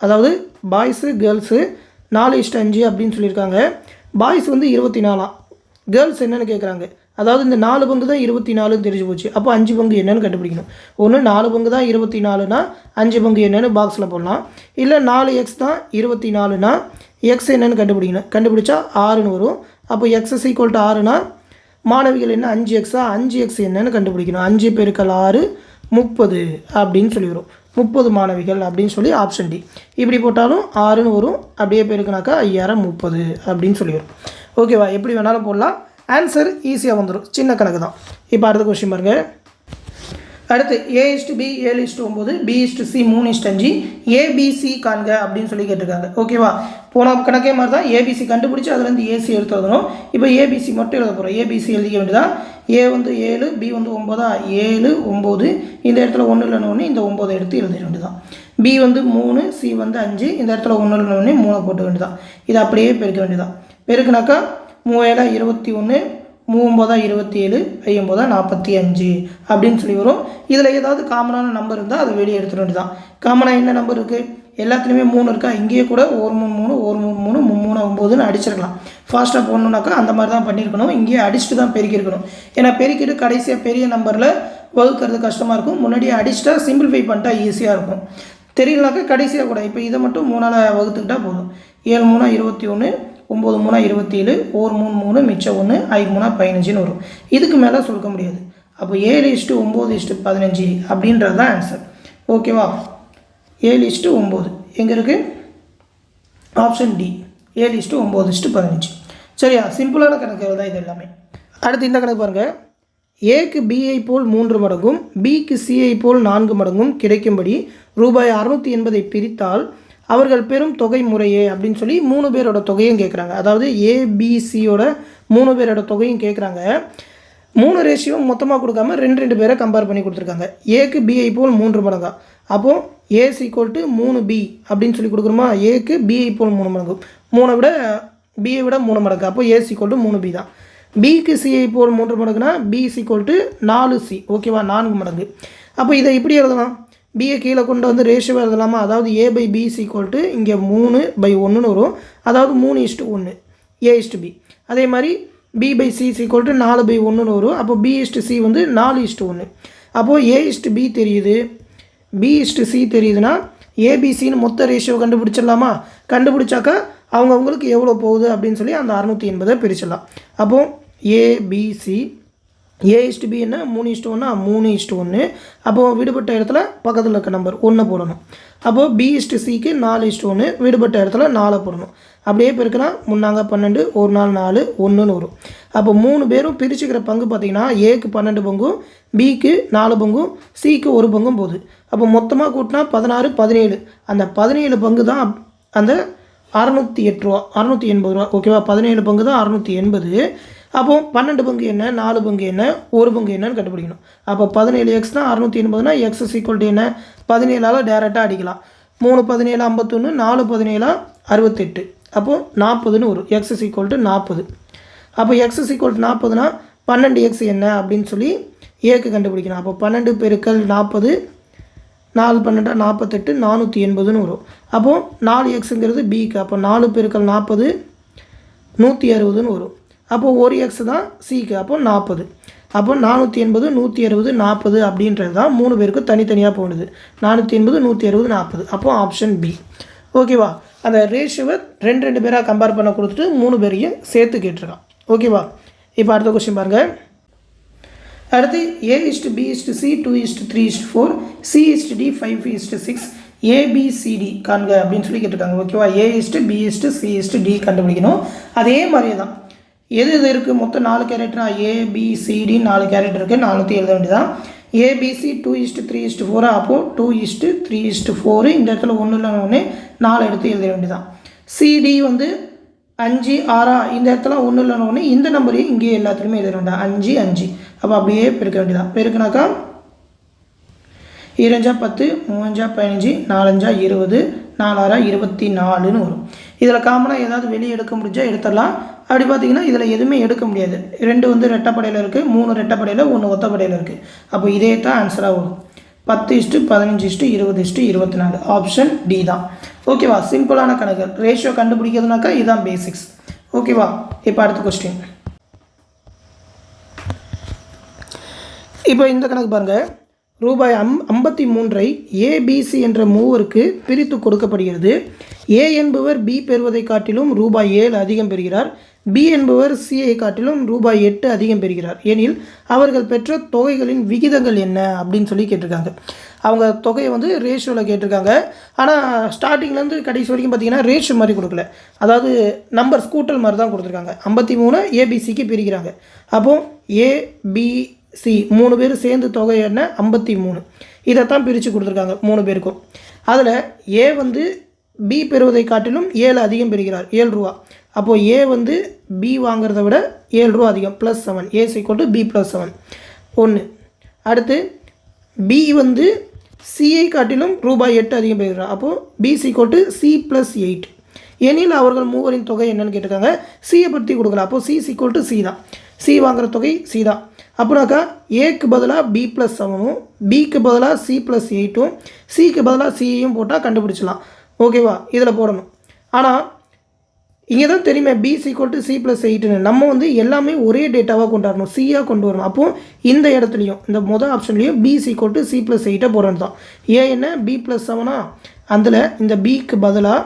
அதாவது பாய்ஸு கேர்ள்ஸு 4:5 அப்படின்னு சொல்லியிருக்காங்க. பாய்ஸ் வந்து 24, கேர்ள்ஸ் என்னென்னு கேட்குறாங்க. அதாவது இந்த 4 பங்கு தான் 24ன்னு தெரிஞ்சு போச்சு. அப்போ 5 பங்கு என்னென்னு கண்டுபிடிக்கணும். ஒன்று 4 பங்கு தான் 24னா 5 பங்கு என்னென்னு பாக்ஸில் போடலாம். இல்லை 4x தான் 24னா எக்ஸ் என்னென்னு கண்டுபிடிக்கணும். கண்டுபிடிச்சா 6ன்னு வரும். அப்போ x = 6னா மாணவிகள் என்ன 5x, 5x என்னன்னு கண்டுபிடிக்கணும். 5 × 6 30 அப்படின்னு சொல்லி வரும். 30 மாணவிகள் அப்படின்னு சொல்லி ஆப்ஷன் டி. இப்படி போட்டாலும் 6ன்னு வரும். அப்படியே பெருக்குனாக்கா 5030 அப்படின்னு சொல்லி வரும். ஓகேவா, எப்படி வேணாலும் போடலாம். ஆன்சர் ஈஸியாக வந்துடும். சின்ன கணக்கு தான். இப்போ அடுத்த கொஸ்டின் பாருங்கள். அடுத்து A/B 7:9, B/C 3:5, ABC காண்க அப்படின்னு சொல்லி கேட்டிருக்காங்க. ஓகேவா, போன கணக்கே மாதிரி தான். ABC கண்டுபிடிச்சி அதுலேருந்து AC எடுத்து எழுதணும். இப்போ ABC மட்டும் எழுத போகிறோம். ABC எழுதிக்க வேண்டியதான். A வந்து 7, B வந்து 9, 7 9. இந்த இடத்துல 1 இல்லைன்னு 1, இந்த 9 எடுத்து எழுத வேண்டியதான். B வந்து 3, C வந்து 5. இந்த இடத்துல 1 இல்லைன்னு 1, 3 போட்டு வேண்டியதான். இதை அப்படியே பெருக்க வேண்டியதான். பெருக்குனாக்கா 3 21, 3 27, 5 45 அப்படின்னு சொல்லி வரும். இதில் ஏதாவது காமனான நம்பர் இருந்தால் அதை வெளியே எடுத்துட வேண்டியதான். காமனாக என்ன நம்பர் இருக்குது? எல்லாத்துலேயுமே 3 இருக்கா? இங்கேயே கூட 1 3 3, 1 3 3, 3 9ன்னு அடிச்சிருக்கலாம். ஃபாஸ்ட்டாக போடணுன்னாக்கா அந்த மாதிரி தான் பண்ணியிருக்கணும். இங்கேயே அடிச்சுட்டு தான் பெருக்கியிருக்கணும். ஏன்னா பெருக்கிட்டு கடைசியாக பெரிய நம்பரில் வகுக்கிறது கஷ்டமாக இருக்கும். முன்னாடியே அடிச்சுட்டா சிம்பிளிஃபை பண்ணிட்டா ஈஸியாக இருக்கும். தெரியலனாக்கா கடைசியாக கூட இப்போ இதை மட்டும் 3ஆல் வகுத்துக்கிட்டால் போதும். 7 3 21, 9 3 27, 1 3 3, மிச்சம் 1, 5 3 15ன்னு வரும். இதுக்கு மேலே சுருக்க முடியாது. அப்போ 7:9:15 அப்படின்றது தான் ஆன்சர். ஓகேவா, 7:9 எங்கே இருக்குது? Option D, 7:9:15. சரியா, சிம்பிளான கணக்குகள் தான் இது எல்லாமே. அடுத்து இந்த கணக்கு பாருங்கள். ஏக்கு பிஐ போல் 3 மடங்கும் பிக்கு சிஐ போல் 4 மடங்கும் கிடைக்கும்படி ரூபாய் 680 பிரித்தால் அவர்கள் பெரும் தொகை முறையே அப்படின்னு சொல்லி 3 பேரோட தொகையும் கேட்குறாங்க. அதாவது ஏபிசியோட 3 பேரோட தொகையும் கேட்குறாங்க. 3 ரேஷியோ மொத்தமாக கொடுக்காம 2 பேரை கம்பேர் பண்ணி கொடுத்துருக்காங்க. ஏக்கு பிஐ போல் 3 மடங்கா. அப்போது A = 3B அப்படின்னு சொல்லி கொடுக்குறோமா. ஏக்கு பிஐ போல் 3 மடங்கு, 3 விட பிஐ விட 3 மடங்கு. அப்போ A = 3B தான். பிக்கு சிஐ போல் 3 மடங்குனா B = 4C. ஓகேவா, 4 மடங்கு. அப்போ இதை இப்படி எழுதலாம். பிஏ கீழே கொண்டு வந்து ரேஷியோ எழுதலாமா. அதாவது A/B = இங்கே 3/1ன்னு வரும். அதாவது 3:1 A/B. அதே மாதிரி B/C = 4/1ன்னு வரும். அப்போ B/C வந்து 4:1. அப்போது A/B தெரியுது, B/C தெரியுதுன்னா ABCன்னு மொத்த ரேஷியோ கண்டுபிடிச்சிடலாமா. கண்டுபிடிச்சாக்கா அவங்களுக்கு எவ்வளோ போகுது அப்படின்னு சொல்லி அந்த 680 பிரிச்சிடலாம். அப்போது ABC A/B என்ன 3:1, 3:1. அப்போது விடுபட்ட இடத்துல பக்கத்தில் இருக்க நம்பர் 1 போடணும். அப்போது B/Cக்கு 4:1, விடுபட்ட இடத்துல 4 போடணும். அப்படியே பெருக்கினா 3 12, 1 4 1ன்னு வரும். அப்போ 3 பேரும் பிரிச்சுக்கிற பங்கு பார்த்திங்கன்னா ஏக்கு 12 பங்கும், பிக்கு 4 பங்கும், சிக்கு 1 பங்கும் போகுது. அப்போ மொத்தமாக கூட்டினா 16 17 அந்த 17 பங்கு தான் அந்த 608 ரூபா 680 ரூபா ஓகேவா 17 பங்கு தான் 680. அப்போது 12 பங்கு என்ன 4 பங்கு என்ன 1 பங்கு என்னன்னு கண்டுபிடிக்கணும். அப்போ 17x தான் 680னா எக்ஸ் = என்ன 17ஆல் டேரெக்டாக அடிக்கலாம். 3 17 51 4 17 68 அப்போது 40ன்னு வரும். எக்ஸ் = 40. அப்போ எக்ஸ் = 40னா 12x என்ன அப்படின்னு சொல்லி ஏக்கு கண்டுபிடிக்கணும். அப்போ 12 பெருக்கல் 40 4 12 48 480ன்னு வரும். அப்போது 4xங்கிறது பிக்கு. அப்போ 4 பெருக்கல் 40 160ன்னு வரும். அப்போது 1x தான் சிக்கு. அப்போ 40. அப்போ 480 160 40 அப்படின்றது தான் 3 பேருக்கு தனித்தனியாக போடுது. 480 160 40. அப்போது ஆப்ஷன் பி. ஓகேவா. அந்த ரேஷியோவை 2 பேராக கம்பேர் பண்ண கொடுத்துட்டு 3 பேரையும் சேர்த்து கேட்டிருக்கான். ஓகேவா. இப்போ அடுத்த கொஸ்டின் பாருங்கள். அடுத்து A:B:C 2:3:4 C:D 5:6 ABCD காண்க அப்படின்னு சொல்லி கேட்டிருக்காங்க. ஓகேவா. A:B:C:D கண்டுபிடிக்கணும். அதே மாதிரியே தான் எது இருக்குது மொத்தம் 4 கேரக்டரா ABCD 4 கேரக்டர் இருக்குது 4 எழுத வேண்டியதான். ABC 2:3:4 அப்போது 2:3:4 இந்த இடத்துல 1 இல்லைன்னு 4 எடுத்து எழுத வேண்டியதான். CD வந்து 5 6 இந்த இடத்துல 1 இல்லைன்னு இந்த நம்பரையும் இங்கே எல்லாத்துலேயுமே எழுத வேண்டாம் 5 5. அப்போ அப்படியே பெருக்க வேண்டியதான். பெருக்குனாக்கா 2 10 3 15 4 20 4 24ன்னு வரும். இதில் காமனாக ஏதாவது வெளியே எடுக்க முடிஞ்சால் எடுத்துடலாம். அப்படி பார்த்தீங்கன்னா இதில் எதுவுமே எடுக்க முடியாது. 2 வந்து ரெட்டைப்படையில் இருக்குது 3 ரெட்டைப்படையில் 1 ஒத்தப்படையில் இருக்குது. அப்போ இதே தான் ஆன்சராக வரும். 10:15:20:24 ஆப்ஷன் டி தான். ஓகேவா. சிம்பிளான கணக்கு. ரேஷியோ கண்டுபிடிக்கிறதுனாக்கா இதுதான் பேசிக்ஸ். ஓகேவா. இப்போ அடுத்த கொஸ்டின். இப்போ இந்த கணக்கு பாருங்கள். ரூபாய் 53 ABC என்ற மூவருக்கு பிரித்து கொடுக்கப்படுகிறது. A என்பவர் B பெறுவதை காட்டிலும் ரூபாய் 7 அதிகம் பெறுகிறார். B என்பவர் Cயை காட்டிலும் ரூபாய் 8 அதிகம் பெறுகிறார். எனில் அவர்கள் பெற்ற தொகைகளின் விகிதங்கள் என்ன அப்படின்னு சொல்லி கேட்டிருக்காங்க. அவங்க தொகையை வந்து ரேஷியோவில் கேட்டிருக்காங்க. ஆனால் ஸ்டார்டிங்லேருந்து கடைசி வரைக்கும் பார்த்தீங்கன்னா ரேஷியோ மாதிரி கொடுக்கல. அதாவது நம்பர் ஸ்கூட்டல் மாதிரி தான் கொடுத்துருக்காங்க. 53 ABCக்கு பிரிக்கிறாங்க. அப்போது ABC 3 பேர் சேர்ந்து தொகை என்ன 53. இதைத்தான் பிரித்து கொடுத்துருக்காங்க 3 பேருக்கும். அதில் A வந்து B பெறுவதை காட்டிலும் 7 அதிகம் பெறுகிறார் 7 ரூபா. அப்போது A வந்து B வாங்கிறத விட 7 ரூபா அதிகம் +7 A = B +7 1. அடுத்து B வந்து Cயை காட்டிலும் ரூபாய் 8 அதிகம் பெறுகிறார். அப்போது B = C +8. எனில் அவர்கள் மூவரின் தொகை என்னன்னு கேட்டிருக்காங்க. Cயை பற்றி கொடுக்கல. அப்போது C = C தான். C வாங்குகிற தொகை C தான். அப்படின்னாக்கா ஏக்கு பதிலாக B +7 பிக்கு பதிலாக C +8 சிக்கு பதிலாக சியையும் போட்டால் கண்டுபிடிச்சலாம். ஓகேவா. இதில் போடணும். ஆனால் இங்கே தான் தெரியுமே B = C +8ன்னு நம்ம வந்து எல்லாமே ஒரே டேட்டாவாக கொண்டாடணும். சியாக கொண்டு வரணும். அப்போது இந்த இடத்துலையும் இந்த மொதல் ஆப்ஷன்லேயும் B = C +8 போடணும் தான். ஏ என்ன B +7 அதில் இந்த பிக்கு பதிலாக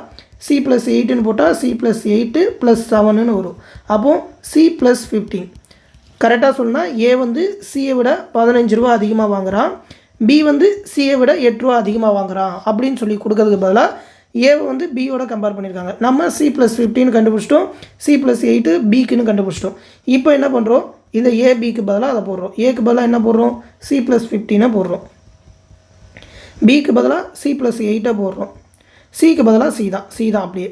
C +8ன்னு போட்டால் C +8 +7ன்னு வரும். அப்போது C +15. கரெக்டாக சொன்னால் A வந்து Cயை விட 15 ரூபா அதிகமாக வாங்குகிறான். B வந்து Cயை விட 8 ரூபா அதிகமாக வாங்குகிறான் அப்படின்னு சொல்லி கொடுக்கறதுக்கு பதிலாக ஏவை வந்து பியோட கம்பேர் பண்ணியிருக்காங்க. நம்ம C +15 கண்டுபிடிச்சிட்டோம். C +8 பிக்குன்னு கண்டுபிடிச்சிட்டோம். இப்போ என்ன பண்ணுறோம் இந்த ஏபிக்கு பதிலாக அதை போடுறோம். ஏக்கு பதிலாக என்ன போடுறோம் C +15 போடுறோம். பிக்கு பதிலாக C +8 போடுறோம். சிக்கு பதிலாக C தான் அப்படியே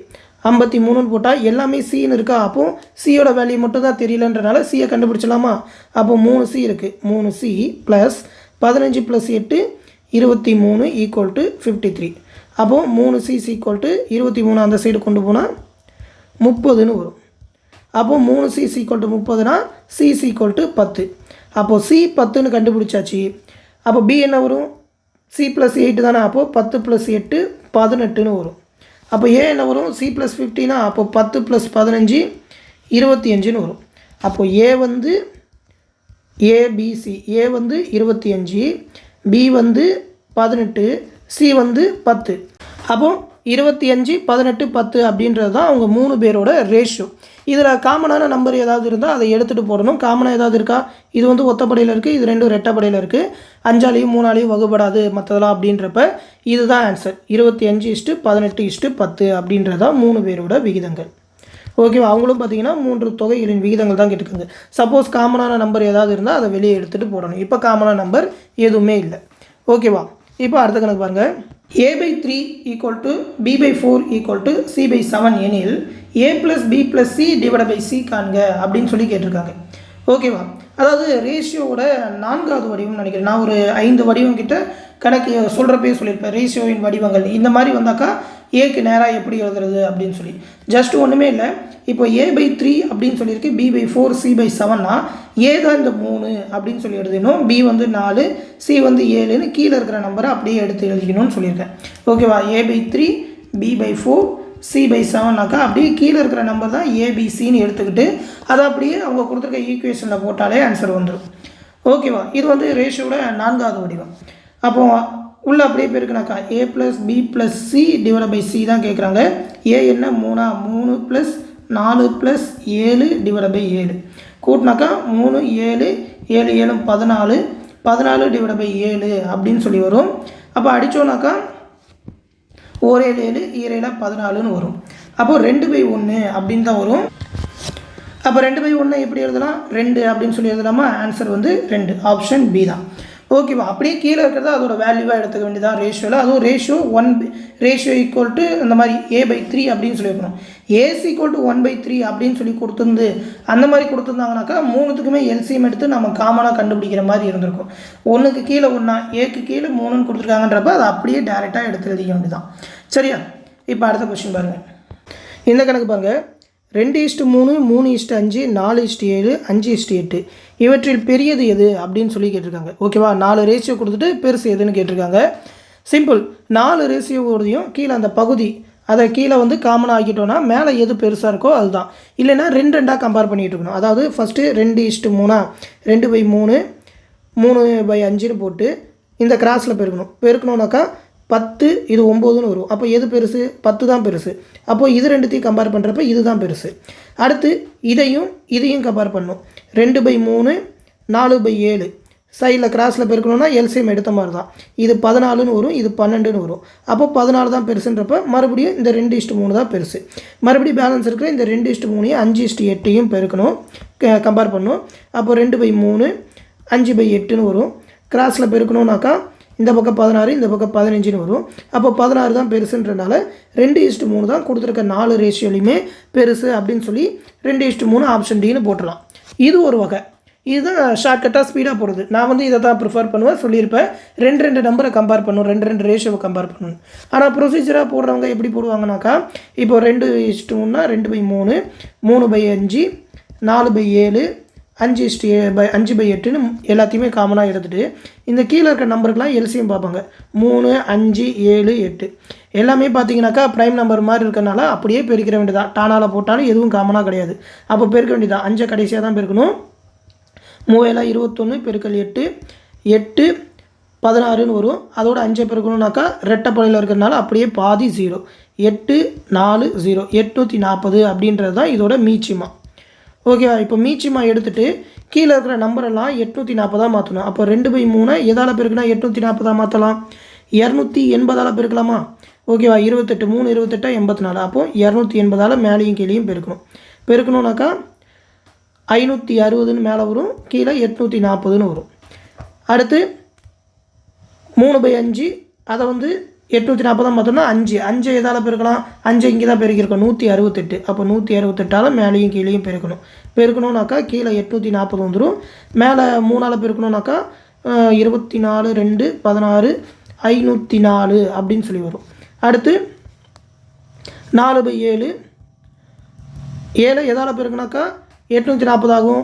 53ன்னு போட்டால் எல்லாமே சின்னு இருக்கா. அப்போது சியோட வேல்யூ மட்டும் தான் தெரியலன்றனால சியை கண்டுபிடிச்சலாமா. அப்போது 3C இருக்குது. 3C + 15 + 8 23 = 53. அப்போது 3C = 23 அந்த சைடு கொண்டு போனால் 30ன்னு வரும். அப்போது 3C = 30னா C = 10. அப்போது C 10ன்னு கண்டுபிடிச்சாச்சு. அப்போ B என்ன வரும் C +8 தானே. அப்போது 10 + 8 18ன்னு வரும். அப்போ ஏ என்ன வரும் C +15 அப்போ 10 + 15 25ன்னு வரும். அப்போது ஏ வந்து ABC ஏ வந்து 25 B வந்து 18 C வந்து 10. அப்போது 25 18 10 அப்படின்றது தான் அவங்க 3 பேரோட ரேஷியோ. இதில் காமனான நம்பர் ஏதாவது இருந்தால் அதை எடுத்துகிட்டு போடணும். காமனாக ஏதாவது இருக்கா. இது வந்து ஒத்தப்படையில் இருக்குது. இது 2 ரெட்டைப்படையில் இருக்குது. 5ஆலையும் 3ஆலையும் வகுப்படாது மற்றதெல்லாம் அப்படின்றப்ப இதுதான் ஆன்சர். 25:18:10 அப்படின்றதான் 3 பேரோட விகிதங்கள். ஓகேவா. அவங்களும் பார்த்தீங்கன்னா 3 தொகைகளின் விகிதங்கள் தான் கேட்டுக்கோங்க. சப்போஸ் காமனான நம்பர் ஏதாவது இருந்தால் அதை வெளியே எடுத்துகிட்டு போடணும். இப்போ காமனான நம்பர் எதுவுமே இல்லை. ஓகேவா. இப்போ அடுத்த கணக்கு பாருங்கள். a/3 = b/4 = c/7 எனில் a+b+c / c காண்க அப்படின்னு சொல்லி கேட்டிருக்காங்க. ஓகேவா? அதாவது ரேஷியோவோட 4வது வடிவம் நினைக்கிறேன். நான் ஒரு 5 வடிவம் கிட்ட கணக்கு சொல்கிறப்பே சொல்லியிருப்பேன். ரேஷியோவின் வடிவங்கள் இந்த மாதிரி வந்தாக்கா ஏக்கு நேராக எப்படி எழுதுறது அப்படின்னு சொல்லி. ஜஸ்ட் ஒன்றுமே இல்லை. இப்போ a/3 அப்படின்னு சொல்லியிருக்கு, b/4 c/7னா ஏ தான் இந்த 3 அப்படின்னு சொல்லி எழுதணும், b வந்து 4, c வந்து 7ன்னு கீழே இருக்கிற நம்பரை அப்படியே எடுத்து எழுதிக்கணும்னு சொல்லியிருக்கேன். ஓகேவா? a/3 b/4 c/7னாக்கா அப்படியே கீழே இருக்கிற நம்பர் தான் abcன்னு எடுத்துக்கிட்டு அதை அப்படியே அவங்க கொடுத்துருக்க ஈக்குவேஷனில் போட்டாலே ஆன்சர் வந்துடும். ஓகேவா? இது வந்து ரேஷியோட 4வது வடிவம். அப்போது உள்ளே அப்படியே பெருக்குனாக்கா a+b+c / c தான் கேட்குறாங்க. ஏ என்ன 3 3 + 4 + 7 / 7 கூட்டினாக்கா 3 7 7 7 14 14 / 7 அப்படின்னு சொல்லி வரும். அப்போ அடித்தோன்னாக்கா 1 7 7 7 14ன்னு வரும். அப்போது 2/1 அப்படின்னு தான் வரும். அப்போ 2/1 எப்படி எழுதலாம்? 2 அப்படின்னு சொல்லி எழுதலாமா? ஆன்சர் வந்து 2, ஆப்ஷன் பி தான். ஓகேவா? அப்படியே கீழே இருக்கிறத அதோட வேல்யூவாக எடுத்துக்க வேண்டியதான் ரேஷியோவில். அதுவும் ரேஷியோ ஈக்குவல் அந்த மாதிரி a/3 அப்படின்னு சொல்லியிருக்கணும். ஏசி = 1/3 அப்படின்னு சொல்லி கொடுத்துருந்து அந்த மாதிரி கொடுத்துருந்தாங்கனாக்கா 3த்துக்குமே எல்சிஎம் எடுத்து நம்ம காமனாக கண்டுபிடிக்கிற மாதிரி இருந்திருக்கும். 1க்கு கீழே 1 ஏக்கு கீழே 3ன்னு கொடுத்துருக்காங்கன்றப்ப அதை அப்படியே டேரெக்டாக எடுத்து எழுதிக்க வேண்டியதான். சரியா? இப்போ அடுத்த கொஸ்டின் பாருங்கள். இந்த கணக்கு பாருங்கள். 2:3 3:5 4:7 5:8 இவற்றில் பெரியது எது அப்படின்னு சொல்லி கேட்டிருக்காங்க. ஓகேவா? 4 ரேஷியோ கொடுத்துட்டு பெருசு எதுன்னு கேட்டிருக்காங்க. சிம்பிள். 4 ரேஷியோவோடையும் கீழே அந்த பகுதி அதை கீழே வந்து காமனாக ஆக்கிட்டோன்னா மேலே எது பெருசாக இருக்கோ அதுதான். இல்லைன்னா 2 கம்பேர் பண்ணிகிட்டு இருக்கணும். அதாவது ஃபஸ்ட்டு 2:3 2/3 3/5ன்னு போட்டு இந்த கிராஸில் பெருக்கணும்னாக்கா 10 இது 9ன்னு வரும். அப்போ எது பெருசு? 10 தான் பெருசு. அப்போது இது ரெண்டுத்தையும் கம்பேர் பண்ணுறப்ப இது தான் பெருசு. அடுத்து இதையும் கம்பேர் பண்ணணும். 2/3 4/7 சைடில் கிராஸில் பெருக்கணும்னா எல்சிஎம் எடுத்த மாதிரி தான். இது 14ன்னு வரும், இது 12ன்னு வரும். அப்போ 14 தான் பெருசுன்றப்ப மறுபடியும் இந்த 2:3 தான் பெருசு. மறுபடியும் பேலன்ஸ் இருக்கிற இந்த 2:3 5:8 பெருக்கணும், கம்பேர் பண்ணணும். அப்போ 2/3 5/8ன்னு வரும். கிராஸில் பெருக்கணும்னாக்கா இந்த பக்கம் 16 இந்த பக்கம் 15ன்னு வரும். அப்போ 16 தான் பெருசுன்றனால 2:3 தான் கொடுத்துருக்க 4 ரேஷியோலையுமே பெருசு அப்படின்னு சொல்லி 2:3 ஆப்ஷன் டின்னு போட்டுடலாம். இது ஒரு வகை. இதுதான் ஷார்ட்கட்டாக ஸ்பீடாக போடுறது. நான் வந்து இதை தான் ப்ரிஃபர் பண்ணுவேன், சொல்லியிருப்பேன். 2 நம்பரை கம்பேர் பண்ணணும், 2 ரேஷியோவை கம்பேர் பண்ணணும். ஆனால் ப்ரொசீஜராக போடுறவங்க எப்படி போடுவாங்கனாக்கா இப்போ 2:3 2/3 3/5 4/7 5/8ன்னு எல்லாத்தையுமே காமனாக எடுத்துகிட்டு இந்த கீழே இருக்க நம்பருக்கெலாம் எல்சிஎம் பார்ப்பாங்க. 3 5 7 8 எல்லாமே பார்த்தீங்கன்னாக்கா ப்ரைம் நம்பர் மாதிரி இருக்கிறனால அப்படியே பெருக்கிற வேண்டியதான். டானால் போட்டாலும் எதுவும் காமனாக கிடையாது. அப்போ பெருக்க வேண்டியதான். 5 கடைசியாக தான் பெருக்கணும். 3 21 பெருக்கல் 8 8 16ன்னு வரும். அதோட 5 பெருக்கணும்னாக்கா ரெட்டைப்படையில் இருக்கிறதுனால அப்படியே பாதி 0 8 4 0 840 அப்படின்றது தான் இதோட மீச்சிமா. ஓகேவா? இப்போ மீச்சிமா எடுத்துகிட்டு கீழே இருக்கிற நம்பரெல்லாம் 840 மாற்றணும். அப்போ 2/3 எதால் பெருக்குனா 840 மாற்றலாம்? 280ஆல் பெருக்கலாமா? ஓகேவா? 28 3 28 84. அப்போது 280ஆல் மேலேயும் கீழேயும் பெருக்கணும்னாக்கா 560ன்னு மேலே வரும், கீழே 840ன்னு வரும். அடுத்து 3/5 அதை வந்து 840 மாற்றோம்னா 5 எதால் பெருக்கலாம்? 5 இங்கே தான் பெருக்கியிருக்கோம், 168. அப்போ 168ஆல் மேலேயும் கீழேயும் பெருக்கணும்னாக்கா கீழே 840 வந்துடும். மேலே 3ஆல் பெருக்கணும்னாக்கா 24 2 16 504 அப்படின்னு சொல்லி வரும். அடுத்து 4/7 7 எதால் பெருக்குனாக்கா 840 ஆகும்.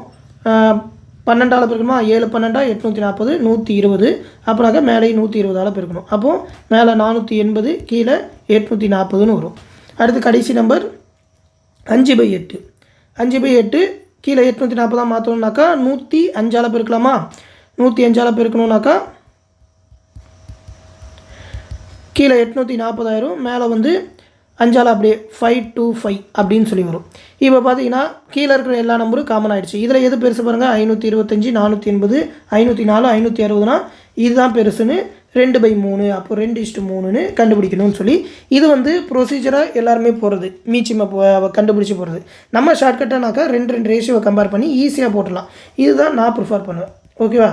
12ஆல் பெருக்கணுமா? 7 12 840 120. அப்படின்னாக்கா மேலே 120ஆல் பெருக்கணும். அப்போது மேலே 480 கீழே 840ன்னு வரும். அடுத்து கடைசி நம்பர் 5/8 5/8 கீழே 840 மாற்றணும்னாக்கா 105ஆல் பெருக்கலாமா? 105ஆல் பெருக்கணும்னாக்கா கீழே 840 மேலே வந்து 5ஆல் அப்படியே 525 அப்படின்னு சொல்லி வரும். இப்போ பார்த்தீங்கன்னா கீழே இருக்கிற எல்லா நம்பரும் காமன் ஆகிடுச்சு. இதில் எது பெருசு பாருங்கள்? 525 480 504 560னா இதுதான் பெருசுன்னு 2/3. அப்போ 2:3ன்னு கண்டுபிடிக்கணும்னு சொல்லி இது வந்து ப்ரொசீஜராக எல்லாருமே போகிறது, மீச்சிமா கண்டுபிடிச்சி போகிறது. நம்ம ஷார்ட்கட்டானாக்கா 2 ரேஷியோவை கம்பேர் பண்ணி ஈஸியாக போட்டுடலாம். இதுதான் நான் ப்ரிஃபர் பண்ணுவேன். ஓகேவா?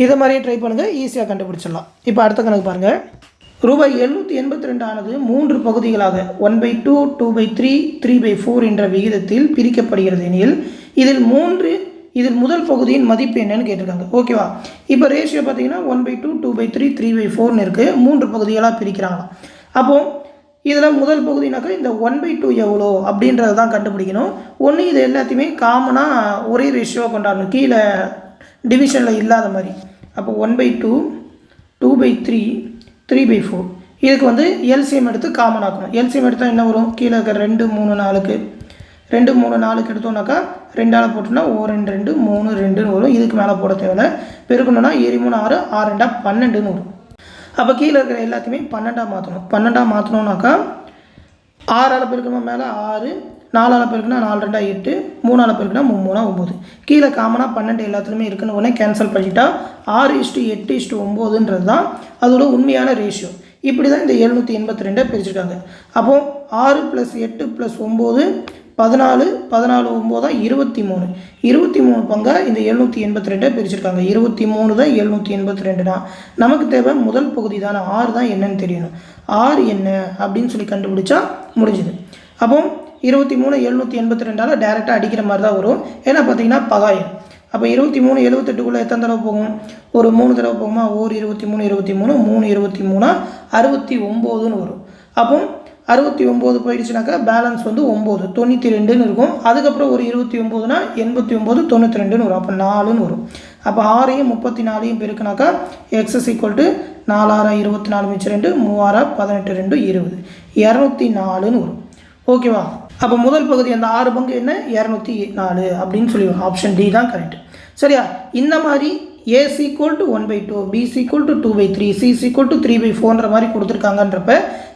இதை மாதிரியே ட்ரை பண்ணுங்கள், ஈஸியாக கண்டுபிடிச்சிடலாம். இப்போ அடுத்த கணக்கு பாருங்கள். ரூபாய் 782 ஆனது 3 பகுதிகளாக 1/2, 2/3, 3/4 என்ற விகிதத்தில் பிரிக்கப்படுகிறது எனில் இதில் முதல் பகுதியின் மதிப்பு என்னன்னு கேட்டிருக்காங்க. ஓகேவா? இப்போ ரேஷியோ பார்த்தீங்கன்னா 1/2, 2/3, 3/4 இருக்குது. 3 பகுதிகளாக பிரிக்கிறாங்களாம். அப்போது இதில் முதல் பகுதினாக்கா இந்த 1/2 எவ்வளோ அப்படின்றது தான் கண்டுபிடிக்கணும். ஒன்று இது எல்லாத்தையுமே காமனாக ஒரே ரேஷியோவாக கொண்டாடணும், கீழே டிவிஷனில் இல்லாத மாதிரி. அப்போ 1/2, 2/3, 3/4 இதுக்கு எல்சிஎம் எடுத்து காமன் ஆக்கணும். எல்சிஎம் எடுத்தால் என்ன வரும்? கீழே இருக்கிற 2, 3, 4க்கு 2, 3, 4க்கு எடுத்தோம்னாக்கா 2ஆல் போட்டோம்னா 1, 2, 3, 2ன்னு வரும். இதுக்கு மேலே போட தேவையில்லை. பெருக்கணும்னா 7, 3, 6, 6, 2, 12ன்னு வரும். அப்போ கீழே இருக்கிற எல்லாத்தையுமே 12ஆக மாற்றணும். 12ஆக மாற்றணும்னாக்கா 6ஆல் பெருக்கணுமா மேலே 6, 4ஆல் பெருக்குனா 4, 2, 8, 3ஆல் பெருக்குனா 3, 9. கீழே காமனாக 12 எல்லாத்துலேயுமே இருக்குன்னு உடனே கேன்சல் பண்ணிட்டா 6:8:9ன்றது தான் அதோட உண்மையான ரேஷியோ. இப்படி தான் இந்த 782 பிரிச்சுருக்காங்க. அப்போது 6 + 8 + 9 14, 14 9 தான் 23. 23 பங்காக இந்த 782 பிரிச்சுருக்காங்க. 23 தான் 782 தான். நமக்கு தேவை முதல் பகுதி தானே, 6 தான் என்னன்னு தெரியணும். 6 என்ன அப்படின்னு சொல்லி கண்டுபிடிச்சா முடிஞ்சுது. அப்போ 23 782ஆல் டேரெக்டாக அடிக்கிற மாதிரி தான் வரும். ஏன்னா பார்த்தீங்கன்னா பகாயம். அப்போ 23 78க்குள்ளே எத்தனை தடவை போகும்? ஒரு 3 தடவை போகுமா? 23 23 3 23 69ன்னு வரும். அப்போ 69 போயிடுச்சுனாக்கா பேலன்ஸ் 9 92ன்னு இருக்கும். அதுக்கப்புறம் ஒரு 29னா 89 92ன்னு வரும். அப்போ 4ன்னு வரும். அப்போ 6ஐயும் 34ஐயும் பெருக்குனாக்கா x = 4 6 24 மிச்சம் 2 3 6 18 2 20 204ன்னு வரும். ஓகேவா? அப்போ முதல் பகுதி அந்த 6 பங்கு என்ன? 204 அப்படின்னு சொல்லி ஆப்ஷன் டி தான் கரெக்ட். சரியா? இந்த மாதிரி A = 1/2, B = 2/3, C = 3/4ன்ற மாதிரி கொடுத்துருக்காங்கன்றப்ப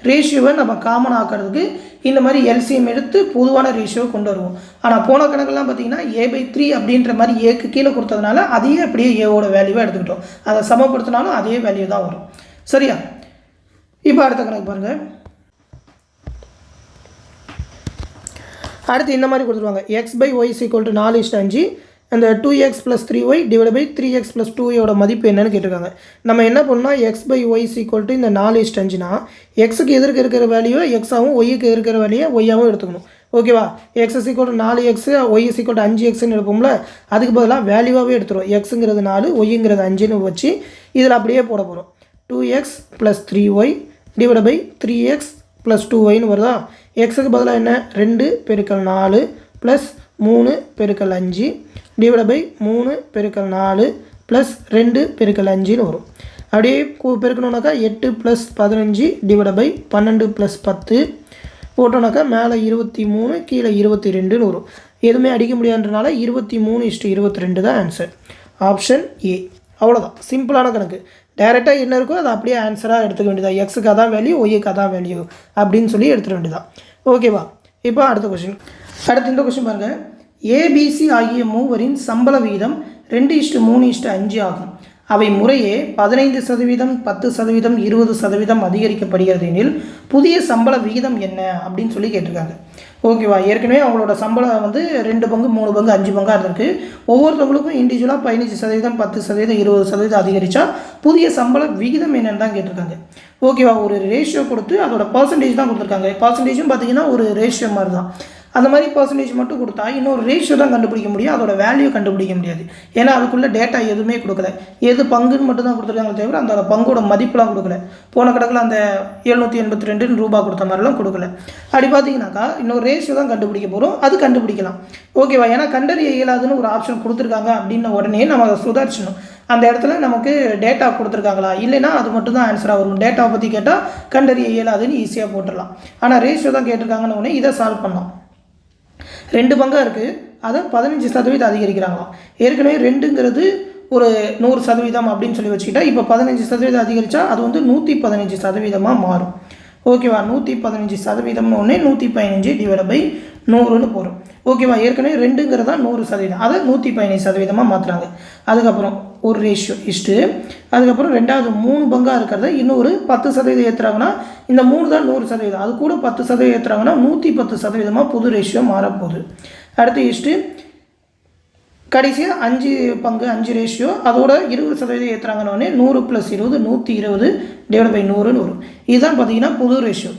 ரேஷியோவை நம்ம காமன் ஆக்கிறதுக்கு இந்த மாதிரி எல்சிஎம் எடுத்து பொதுவான ரேஷியோவை கொண்டு வருவோம். ஆனால் போன கணக்கெல்லாம் பார்த்தீங்கன்னா A/3 அப்படின்ற மாதிரி ஏக்கு கீழே கொடுத்ததுனால அதையே அப்படியே ஏவோட வேல்யூவாக எடுத்துக்கிட்டோம். அதை சமப்படுத்தினாலும் அதே வேல்யூ தான் வரும். சரியா? இப்போ அடுத்த கணக்கு பாருங்கள். அடுத்து இந்த மாதிரி கொடுத்துருவாங்க. x/y = 4:5 அந்த 2x + 3y / 3x + 2y மதிப்பு என்னன்னு கேட்டிருக்காங்க. நம்ம என்ன பண்ணோம்னா x/y = இந்த 4:5னா எக்ஸுக்கு எதிர்க்க இருக்கிற வேல்யூவை எக்ஸாகவும் ஒய்க்கு இருக்கிற வேல்யூவை ஒய்யாகவும் எடுத்துக்கணும். ஓகேவா? x = 4x, y = 5xன்னு எடுப்போம்ல, அதுக்கு பதிலாக வேல்யூவாகவே எடுத்துருவோம். எக்ஸுங்கிறது 4, ஒய்ங்கிறது 5ன்னு வச்சு இதில் அப்படியே போட போகிறோம். 2x + 3y / 3x + 2yன்னு வருதா? எக்ஸுக்கு பதிலாக என்ன? 2 × 4 + 3 × 5 /3 × 4 + 2 × 5ன்னு வரும். அப்படியே பெருக்கணுன்னாக்கா 8 + 15 /12 + 10 போட்டோம்னாக்கா மேலே 23 கீழே 22ன்னு வரும். எதுவுமே அடிக்க முடியாதுன்றனால 23:22 தான் ஆன்சர். Option A. அவ்வளோதான், சிம்பிளான கணக்கு. டேரெக்டாக என்ன இருக்கோ அதை அப்படியே ஆன்சராக எடுத்துக்க வேண்டியதான். எக்ஸுக்கு அதான் வேல்யூ, ஒய்க்கு அதான் வேல்யூ அப்படின்னு சொல்லி எடுத்துக்க வேண்டியதான். ஓகேவா? இப்போ அடுத்த கொஸ்டின். அடுத்து இந்த கொஸ்டின் பாருங்கள். ABC ஆகிய மூவரின் சம்பள விகிதம் 2:3:5 ஆகும். அவை முறையே 15%, 10%, 20% அதிகரிக்கப்படுகிறது எனில் புதிய சம்பள விகிதம் என்ன அப்படின்னு சொல்லி கேட்டிருக்காங்க. ஓகேவா? ஏற்கனவே அவங்களோட சம்பளம் 2 பங்கு 3 பங்கு 5 பங்காக இருந்திருக்கு. ஒவ்வொருத்தவங்களுக்கும் இண்டிவிஜுவலாக 15%, 10%, 20% அதிகரித்தா புதிய சம்பள விகிதம் என்னன்னு தான் கேட்டிருக்காங்க. ஓகேவா? ஒரு ரேஷியோ கொடுத்து அதோட பர்சன்டேஜ் தான் கொடுத்துருக்காங்க. பர்சன்டேஜும் பார்த்தீங்கன்னா ஒரு ரேஷியோ மாதிரி தான். அந்த மாதிரி பர்சன்டேஜ் மட்டும் கொடுத்தா இன்னொரு ரேஷியோ தான் கண்டுபிடிக்க முடியும், அதோட வேல்யூ கண்டுபிடிக்க முடியாது. ஏன்னா அதுக்குள்ளே டேட்டா எதுவுமே கொடுக்கல. எது பங்குன்னு மட்டும் தான் கொடுத்துருக்காங்க தவிர அந்த பங்கோட மதிப்புலாம் கொடுக்கல. போன கணக்கில் அந்த 782 ரூபா கொடுத்த மாதிரிலாம் கொடுக்கல. அப்படி பார்த்தீங்கன்னாக்கா இன்னொரு ரேஷியோ தான் கண்டுபிடிக்க போகிறோம், அது கண்டுபிடிக்கலாம். ஓகேவா? ஏன்னா கண்டறிய இயலாதுன்னு ஒரு ஆப்ஷன் கொடுத்துருக்காங்க அப்படின்ன உடனே நம்ம அதை சுதாரிச்சணும். அந்த இடத்துல நமக்கு டேட்டா கொடுத்துருக்காங்களா இல்லைன்னா அது மட்டும் தான் ஆன்சராக வரும். டேட்டாவை பற்றி கேட்டால் கண்டறிய இயலாதுன்னு ஈஸியாக போட்டுடலாம். ஆனால் ரேஷியோ தான் கேட்டிருக்காங்கன்னு உடனே இதை சால்வ் பண்ணலாம். 2 பங்காக இருக்குது, அதை 15% அதிகரிக்கிறாங்களாம். ஏற்கனவே 2ங்கிறது ஒரு 100% அப்படின்னு சொல்லி வச்சுக்கிட்டா இப்போ 15% அதிகரித்தா அது 115% மாறும். ஓகேவா? 115% ஒன்று 115 / 100ன்னு போகிறோம். ஓகேவா? ஏற்கனவே 2ங்கிறதா 100%, அதை 115% மாற்றுறாங்க. அதுக்கப்புறம் ஒரு ரேஷியோ இஷ்டு, அதுக்கப்புறம் ரெண்டாவது 3 பங்காக இருக்கிறத இன்னொரு 10% ஏற்றுறாங்கன்னா இந்த 3 தான் 100%, அது கூட 10% ஏற்றுறாங்கன்னா 110% புது ரேஷியோ மாறப்போகுது. அடுத்து இஷ்டு கடைசியாக 5 பங்கு 5 ரேஷியோ அதோட 20% ஏற்றுறாங்கன்னு 100 + 20 120 /100ன்னு வரும். இதுதான் பார்த்தீங்கன்னா புது ரேஷியோ.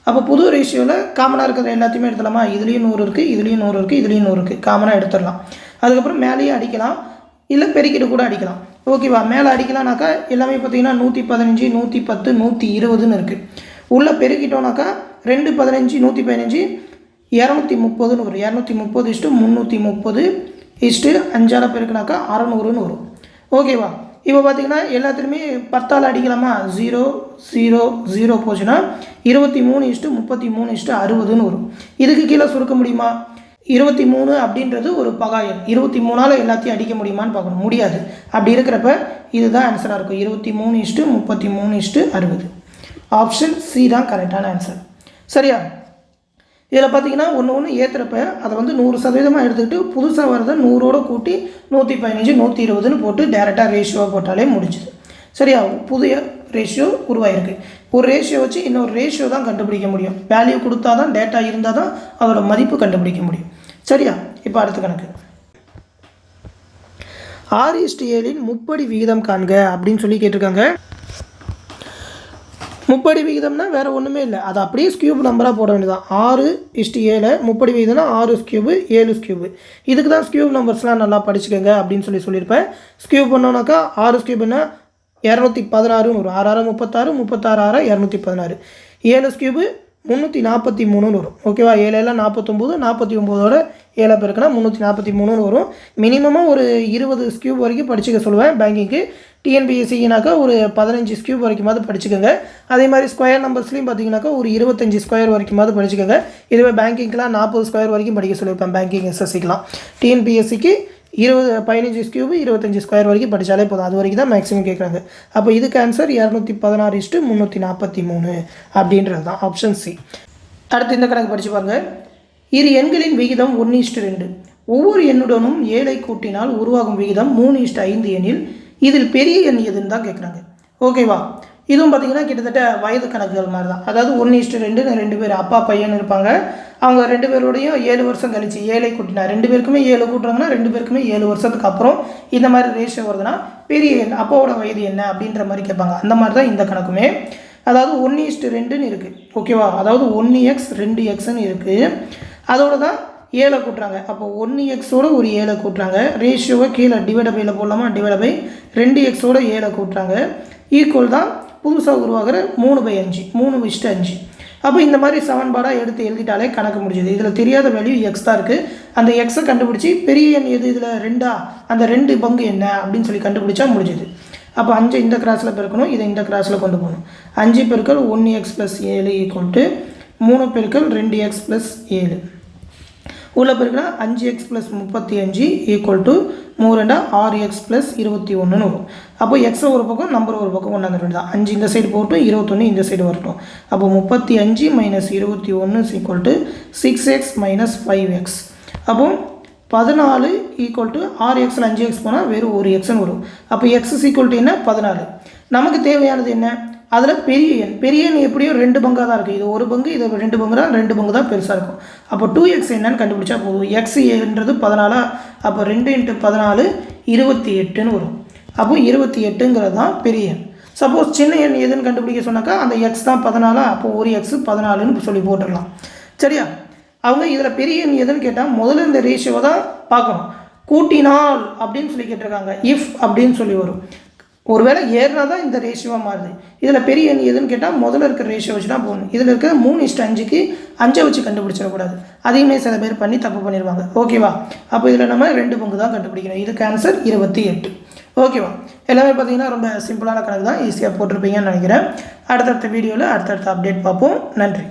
அப்போ புது ரேஷியோவில் காமனாக இருக்கிற எல்லாத்தையுமே எடுத்துடலாமா? இதுலேயும் 100 இருக்குது, இதுலேயும் 100 இருக்குது, இதுலேயும் 100 இருக்குது, காமனாக எடுத்துடலாம். அதுக்கப்புறம் மேலேயே அடிக்கலாம், இல்லை பெருக்கிட்டு கூட அடிக்கலாம். ஓகேவா? மேலே அடிக்கலாம்னாக்கா எல்லாமே பார்த்தீங்கன்னா 115 110 120ன்னு இருக்குது. உள்ளே பெருக்கிட்டோம்னாக்கா 2 15 115 230ன்னு வரும். 230 330 5ஆல் பெருக்கினாக்கா 600ன்னு வரும். ஓகேவா? இப்போ பார்த்தீங்கன்னா எல்லாத்துலேயுமே 10ஆல் அடிக்கலாமா? 0 0 0 போச்சுன்னா 23 33 60ன்னு வரும். இதுக்கு கீழே சுருக்க முடியுமா? 23 அப்படின்றது ஒரு பகாயன். 23ஆல் எல்லாத்தையும் அடிக்க முடியுமான்னு பார்க்கணும். முடியாது. அப்படி இருக்கிறப்ப இதுதான் ஆன்சராக இருக்கும். 23 33 60. ஆப்ஷன் சி தான் கரெக்டான ஆன்சர். சரியா? இதில் பார்த்தீங்கன்னா ஒன்று ஏற்றுறப்ப அதை வந்து 100% எடுத்துக்கிட்டு புதுசாக வரதை 100ஓட கூட்டி 115 120ன்னு போட்டு டேரெக்டாக ரேஷியோவை போட்டாலே முடிஞ்சுது. சரியா? புதிய ரேஷியோ உருவாயிருக்கு. ஒரு ரேஷியோ வச்சு இன்னொரு ரேஷியோ தான் கண்டுபிடிக்க முடியும். வேல்யூ கொடுத்தா தான், டேட்டா இருந்தால் தான் அதோட மதிப்பு கண்டுபிடிக்க முடியும். சரியா? இப்போ அடுத்த கணக்கு 6:7 முப்படி விகிதம் காண்க அப்படின்னு சொல்லி கேட்டிருக்காங்க. முப்படி விகிதம்னா வேறு ஒன்றுமே இல்லை, அது அப்படியே ஸ்கியூப் நம்பராக போட வேண்டியதான். 6:7 முப்படி விகிதம்னா 6 ஸ்கியூபு 7 ஸ்கியூபு. இதுக்கு தான் ஸ்கியூப் நம்பர்ஸ்லாம் நல்லா படிச்சுக்கோங்க அப்படின்னு சொல்லியிருப்பேன். ஸ்கியூப் பண்ணோன்னாக்கா 6 ஸ்கியூப்னா 216ன்னு வரும். 6 36 36 216. 7 ஸ்கியூபு 343ன்னு வரும். ஓகேவா? 7 49 49ஓட 7 பெருக்குனா 343ன்னு வரும். மினிமமாக ஒரு 20 ஸ்கியூப் வரைக்கும் படிச்சுக்க சொல்லுவேன். பேங்கிங்க்கு டிஎன்பிஎஸ்சினாக்கா ஒரு 15 ஸ்கியூப் வரைக்குமாவது படிச்சுக்கோங்க. அதே மாதிரி ஸ்கொயர் நம்பர்ஸ்லையும் பார்த்தீங்கன்னாக்கா ஒரு 25 ஸ்கொயர் வரைக்குமாவது படிச்சுக்கோங்க. இதுவே பேங்கிங்க்கெலாம் 40 ஸ்கொயர் வரைக்கும் படிக்க சொல்லியிருப்பேன். பேங்கிங் எஸ்எஸ்சிக்கெலாம். டிஎன்பிஎஸ்சிக்கு 15 ஸ்கியூபு 25 ஸ்கொயர் வரைக்கும் படித்தாலே போதும். அது வரைக்கும் தான் மேக்ஸிமம் கேட்குறாங்க. அப்போ இதுக்கு ஆன்சர் 216 343 அப்படின்றது தான் ஆப்ஷன் சி. அடுத்து இந்த கணக்கு படித்து பாருங்கள். இரு எண்களின் விகிதம் 1:2. ஒவ்வொரு எண்ணுடனும் 7ஐ கூட்டினால் உருவாகும் விகிதம் 3:5 எனில் இதில் பெரிய எண் எதுன்னு தான் கேட்குறாங்க. ஓகேவா? இதுவும் பார்த்திங்கன்னா கிட்டத்தட்ட வயது கணக்குகள் மாதிரி தான். அதாவது 1:2 2 பேர் அப்பா பையன் இருப்பாங்க. அவங்க 2 பேரோடையும் 7 வருஷம் கழிச்சு 7ஐ கூட்டினா 2 பேருக்குமே 7 கூட்டுறாங்கன்னா 2 பேருக்குமே 7 வருஷத்துக்கு அப்புறம் இந்த மாதிரி ரேஷியோ வருதுன்னா பெரிய எண் அப்பாவோட வயது என்ன அப்படின்ற மாதிரி கேட்பாங்க. அந்த மாதிரி தான் இந்த கணக்குமே. அதாவது 1:2ன்னு இருக்குது. ஓகேவா? அதாவது 1x 2xன்னு இருக்குது. அதோட தான் 7 கூட்டுறாங்க. அப்போ 1xோட ஒரு 7 கூட்டுறாங்க. ரேஷியோவை கீழே டிவைடபையில் போடலாமா? டிவைடபை 2xோட 7 கூட்டுறாங்க. ஈக்குவல் தான் புதுசாக உருவாகிற 3/5 3:5. அப்போ இந்த மாதிரி சமன்பாடாக எடுத்து எழுதிட்டாலே கணக்கு முடிஞ்சது. இதில் தெரியாத வேல்யூ எக்ஸ் தான் இருக்குது. அந்த எக்ஸை கண்டுபிடிச்சி பெரிய எண் எது இதில் 2 அந்த 2 பங்கு என்ன அப்படின்னு சொல்லி கண்டுபிடிச்சா முடிஞ்சுது. அப்போ 5 இந்த கிராஸில் பெருக்கணும், இதை இந்த கிராஸில் கொண்டு போகணும். 5 × 1x + 7 = 3 × 2x + 7. உள்ள பெருக்குனா 5x + 35 = 3 6x + 21ன்னு வரும். அப்போ எக்ஸை ஒரு பக்கம் நம்பர் ஒரு பக்கம் கொண்டாந்து வேண்டியதான். 5 இந்த சைடு போட்டும் 21 இந்த சைடு வரட்டும். அப்போ 35 - 21 = 6x - 5x. அப்போ 14 = 6xல் 5x போனால் வெறும் ஒரு எக்ஸ்ன்னு வரும். அப்போ x = என்ன? 14. நமக்கு தேவையானது என்ன? அதில் பெரிய எண் எப்படியோ 2 பங்காக தான் இருக்குது. இது ஒரு பங்கு, இது 2 பங்கு தான். 2 பங்கு தான் பெருசாக இருக்கும். அப்போ 2x என்னன்னு கண்டுபிடிச்சா போதும். x என்றது 14. அப்போ 2 × 14 28ன்னு வரும். அப்போ 28ங்கிறது தான் பெரிய எண். சப்போஸ் சின்ன எண் எதுன்னு கண்டுபிடிக்க சொன்னாக்கா அந்த x தான் 14. அப்போ ஒரு x 14ன்னு சொல்லி போட்டுடலாம். சரியா? அவங்க இதில் பெரிய எண் எதுன்னு கேட்டால் முதல்ல இந்த ரேஷியோவை தான் பார்க்கணும். கூட்டினால் அப்படின்னு சொல்லி கேட்டிருக்காங்க. இஃப் அப்படின்னு சொல்லி வரும். ஒருவேளை ஏறினா தான் இந்த ரேஷியோவாக மாறுது. இதில் பெரிய எண் எதுன்னு கேட்டால் முதல்ல இருக்கிற ரேஷியோ வச்சு தான் போகணும். இதில் இருக்க 3:5க்கு 5 வச்சு கண்டுபிடிச்சிடக்கூடாது. அதையுமே சில பேர் பண்ணி தப்பு பண்ணிடுவாங்க. ஓகேவா? அப்போ இதில் நம்ம 2 பங்கு தான் கண்டுபிடிக்கணும். இதுக்கு ஆன்சர் 28. ஓகேவா? எல்லாமே பார்த்தீங்கன்னா ரொம்ப சிம்பிளான கணக்கு தான். ஈஸியாக போட்டிருப்பீங்கன்னு நினைக்கிறேன். அடுத்தடுத்த வீடியோவில் அடுத்தடுத்த அப்டேட் பார்ப்போம். நன்றி.